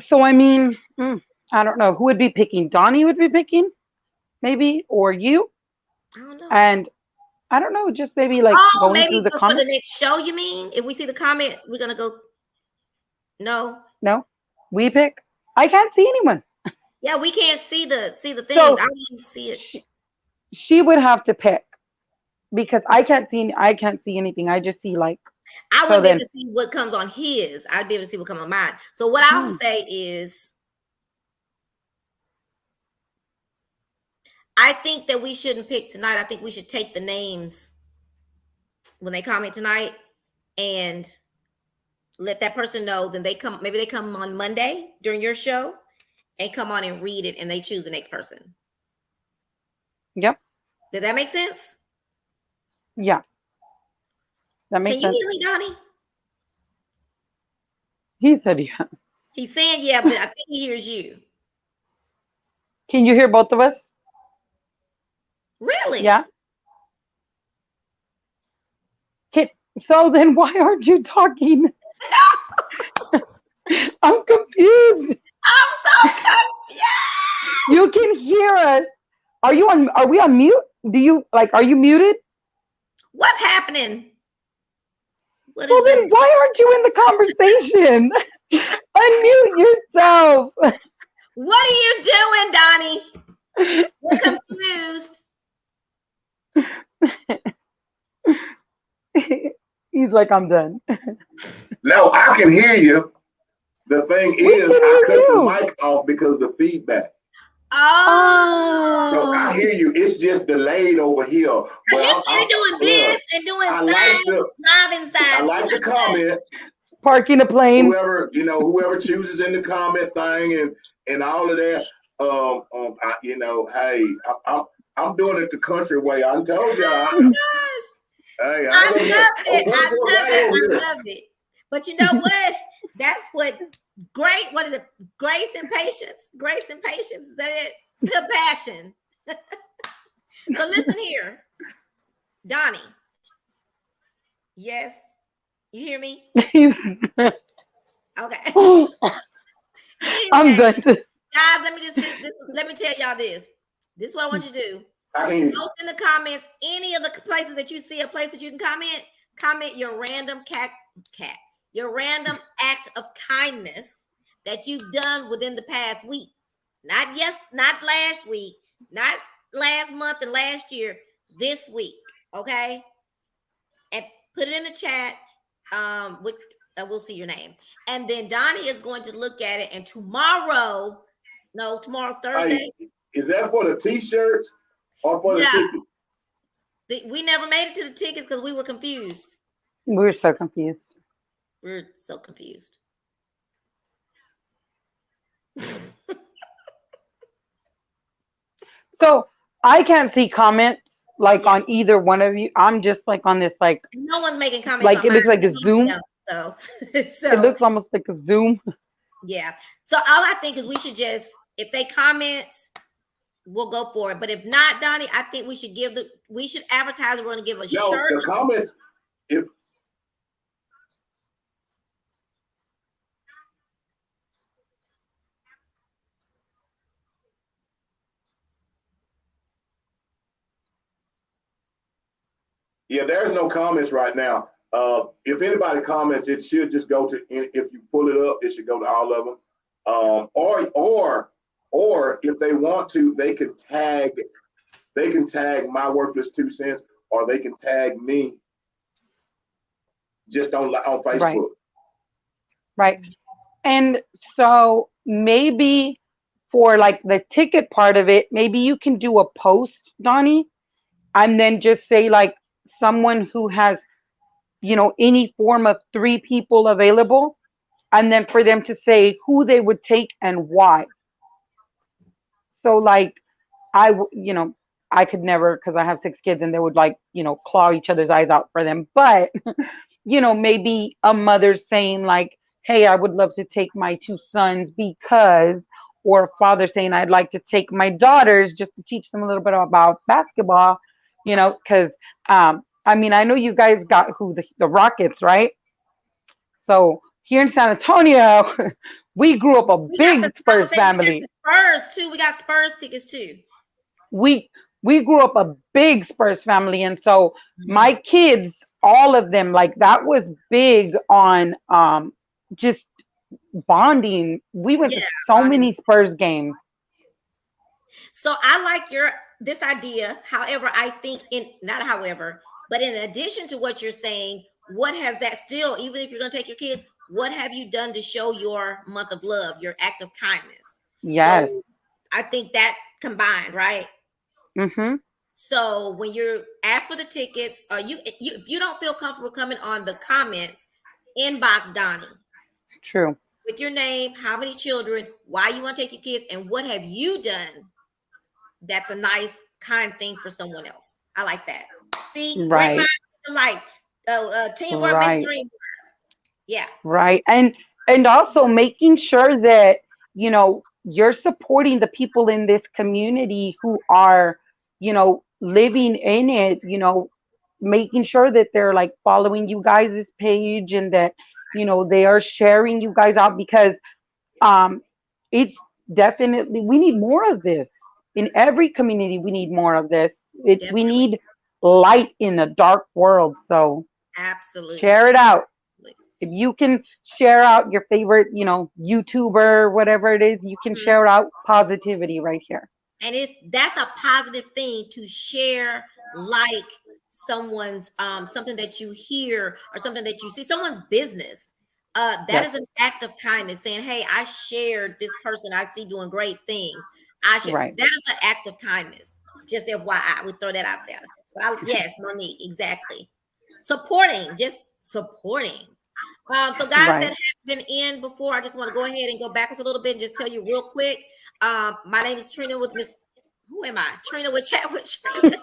So, I mean, I don't know who would be picking. Donnie would be picking, maybe, or you. I don't know. And I don't know, just maybe like going maybe through the comments. For the next show, you mean? If we see the comment, we're gonna go. No. We pick. I can't see anyone. Yeah, we can't see the things. So I don't even see it. she would have to pick because I can't see anything. I just see like. I So wouldn't be able then, to see what comes on his. I'd be able to see what comes on mine. So what I'll say is, I think that we shouldn't pick tonight. I think we should take the names when they comment tonight and let that person know. Then maybe they come on Monday during your show and come on and read it, and they choose the next person. Yep. Did that make sense? Yeah. That makes sense. Can you hear me, Donnie? He said yeah. He's saying yeah, but I think he hears you. Can you hear both of us? Really? Yeah. So then why aren't you talking? No. I'm confused. I'm so confused. You can hear us. Are we on mute? Are you muted? What's happening? Well, then why aren't you in the conversation? Unmute yourself. What are you doing, Donnie? We're confused. He's like, I'm done. No, I can hear you. The thing is, I cut the mic off because of the feedback. Oh. So I hear you. It's just delayed over here. Because you started doing this and doing signs, driving signs. I like the comment. Parking a plane. Whoever chooses in the comment thing and all of that. Hey, I'm doing it the country way. I told you. Oh my gosh. Hey, I love it. But you know what? That's what what is it? Grace and patience. Grace and patience. Is that it? Compassion. So listen here. Donnie. Yes. You hear me? Okay. Anyway, I'm done. Guys, let me tell y'all this. This is what I want you to do. Post in the comments any of the places that you see a place that you can comment your random your random act of kindness that you've done within the past week. Not last week, not last month and last year, this week. Okay? And put it in the chat. We'll see your name. And then Donnie is going to look at it. And tomorrow's Thursday. Hey, is that for the t-shirts or for the tickets? We never made it to the tickets because we were confused. We're so confused. We're so confused. So I can't see comments on either one of you. I'm just on this no one's making comments. It looks like a Zoom. So it looks almost like a Zoom. Yeah. So all I think is we should just, if they comment, we'll go for it. But if not, Donnie, I think we should advertise. We're going to give a shirt. The comments. Yeah, there's no comments right now. If anybody comments, it should just go to, if you pull it up, it should go to all of them. Or if they want to, they can tag My Worthless 2 Cents, or they can tag me just on Facebook. Right. And so maybe for the ticket part of it, maybe you can do a post, Donnie, and then just say someone who has, any form of 3 people available, and then for them to say who they would take and why. So I could never, because I have 6 kids and they would claw each other's eyes out for them. But, maybe a mother saying hey, I would love to take my 2 sons because, or a father saying, I'd like to take my daughters just to teach them a little bit about basketball, because, I know you guys got the Rockets, right? So here in San Antonio, we grew up a big Spurs family. Spurs too. We got Spurs tickets too. We grew up a big Spurs family, and so my kids, all of them, that was big on just bonding. We went to Yeah, so bonding. many Spurs games. So I like this idea. However, I think but in addition to what you're saying, what has that still, even if you're gonna take your kids, what have you done to show your month of love, your act of kindness? Yes. So I think that combined, right? Mm-hmm. So when you ask for the tickets, if you don't feel comfortable coming on the comments, inbox Donnie True. with your name, how many children, why you want to take your kids, and what have you done that's a nice, kind thing for someone else. I like that. See, great Right. minds alike. Teamwork makes Right. the dream work. Yeah. Right. And also making sure that, you know, you're supporting the people in this community who are, you know, living in it, you know, making sure that they're like following you guys' page and that, you know, they are sharing you guys out because it's definitely, we need more of this in every community. We need more of this. We Definitely. need light in a dark world. So Absolutely. share it out. If you can share out your favorite, you know, YouTuber, whatever it is, you can share out positivity right here. And that's a positive thing to share, like someone's something that you hear or something that you see, someone's business. That is an act of kindness, saying, hey, I shared this person I see doing great things. Right. That is an act of kindness. Just FYI, we throw that out there. So yes, Monique, exactly. Just supporting. So guys that have been in before, I just want to go ahead and go backwards a little bit and just tell you real quick. My name is Trina with who am I? Trina with Chat with Trina.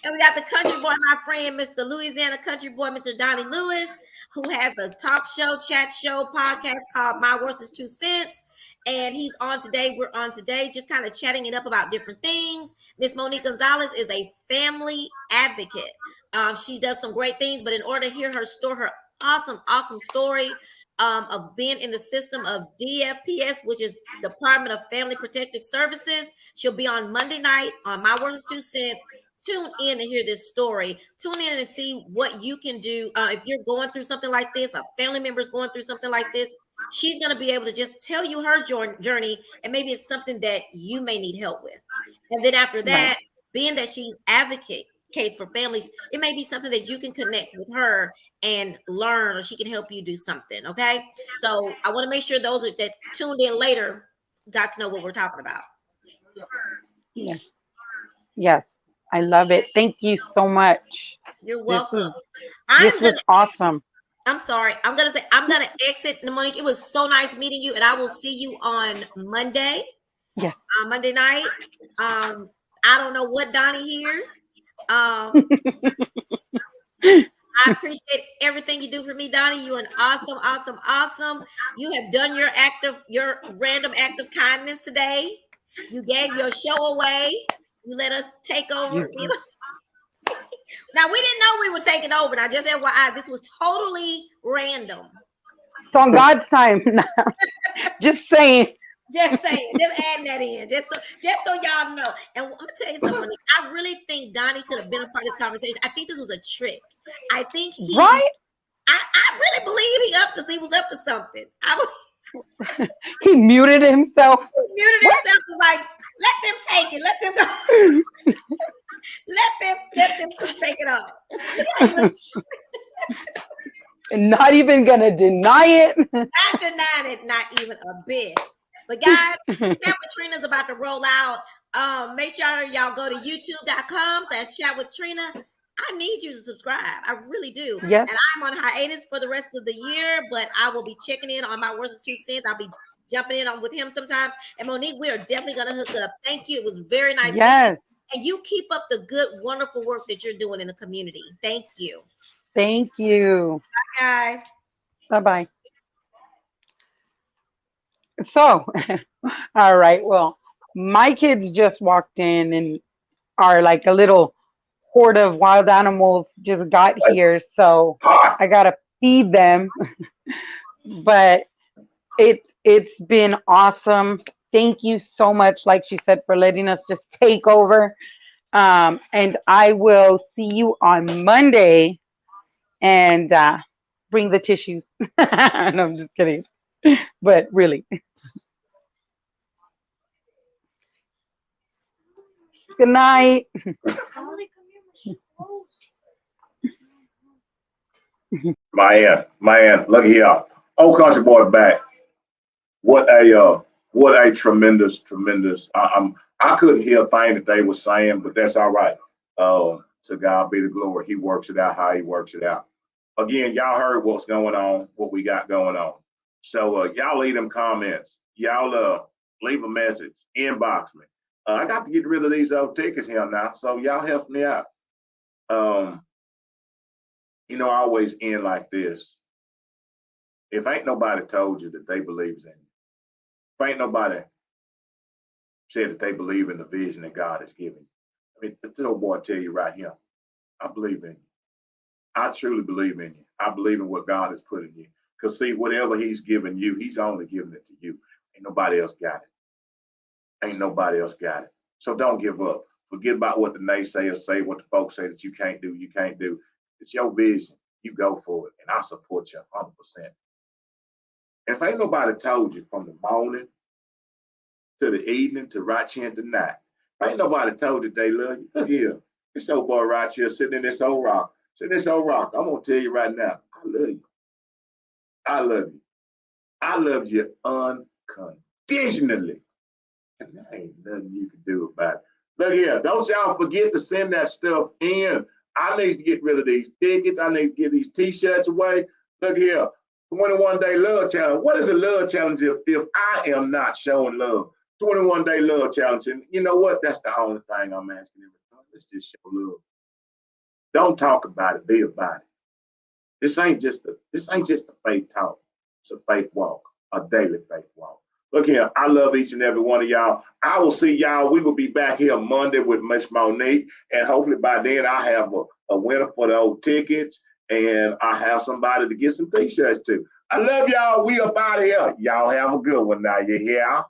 And we got the country boy, my friend, Mr. Louisiana country boy, Mr. Donnie Lewis, who has a talk show, chat show, podcast called My Worth is 2 Cents. And he's on today. We're on today, just kind of chatting it up about different things. Miss Monique Gonzalez is a family advocate. She does some great things, but in order to hear her story, her awesome story of being in the system of DFPS, which is Department of Family Protective Services, she'll be on Monday night on My Worth is 2 Cents. Tune in to hear this story. Tune in and see what you can do. If you're going through something like this, a family member is going through something like this, she's going to be able to just tell you her journey, and maybe it's something that you may need help with. And then after that, being that she's advocates for families, it may be something that you can connect with her and learn, or she can help you do something. Okay. So I want to make sure those that tuned in later got to know what we're talking about. Yes. I love it. Thank you so much. You're welcome. This was awesome. I'm sorry. I'm going to exit, Monique. It was so nice meeting you, and I will see you on Monday. Yes. Monday night. I don't know what Donnie hears. I appreciate everything you do for me, Donnie. You're an awesome. You have done your random act of kindness today. You gave your show away. You let us take over. Now, we didn't know we were taking over. Now, just FYI, this was totally random. It's on God's time. Just saying. Just adding that in, just so y'all know. And I'm gonna tell you something. I really think Donnie could have been a part of this conversation. I think this was a trick. I think he. Right. I really believe he was up to something. He muted himself. Was like, let them take it. Let them go. let them take it off. Not even gonna deny it. Not denying it, not even a bit. But guys, Chat with Trina is about to roll out. Make sure y'all go to youtube.com/chat with Trina. I need you to subscribe. I really do. Yes. And I'm on hiatus for the rest of the year, but I will be checking in on My Worth is 2 Cents. I'll be jumping in on with him sometimes. And Monique, we are definitely going to hook up. Thank you. It was very nice. Yes. And you keep up the good, wonderful work that you're doing in the community. Thank you. Thank you. Bye, guys. Bye-bye. So, all right. Well, my kids just walked in and are like a little horde of wild animals just got here. So I got to feed them. But it's been awesome. Thank you so much, like she said, for letting us just take over. And I will see you on Monday. And bring the tissues. No, I'm just kidding. But really, good night. Man, look here. Old Country Boy back. What a tremendous. I couldn't hear a thing that they were saying, but that's all right. To God be the glory. He works it out how he works it out. Again, y'all heard what's going on, what we got going on. So y'all leave them comments. Y'all leave a message, inbox me. I got to get rid of these old tickets here now, so y'all help me out. I always end like this. If ain't nobody told you that they believes in you, if ain't nobody said that they believe in the vision that God has given you, I mean, this old boy tell you right here, I believe in you. I truly believe in you. I believe in what God has put in you. Because see, whatever he's given you, he's only giving it to you. Ain't nobody else got it. Ain't nobody else got it. So don't give up. Forget about what the naysayers say, what the folks say that you can't do, you can't do. It's your vision. You go for it. And I support you 100%. And if ain't nobody told you from the morning to the evening to right here in the night, if ain't nobody told you they love you, look here. This old boy right here sitting in this old rock. I'm going to tell you right now, I love you. I love you. I love you unconditionally. And there ain't nothing you can do about it. Look here, don't y'all forget to send that stuff in. I need to get rid of these tickets. I need to get these t-shirts away. Look here, 21-day love challenge. What is a love challenge if I am not showing love? 21-day love challenge. And you know what? That's the only thing I'm asking everybody. Let's just show love. Don't talk about it, be about it. This ain't just a faith talk. It's a faith walk, a daily faith walk. Look here, I love each and every one of y'all. I will see y'all. We will be back here Monday with Miss Monique. And hopefully by then I have a winner for the old tickets. And I have somebody to get some t-shirts to. I love y'all. We up out of here. Y'all have a good one now. You hear?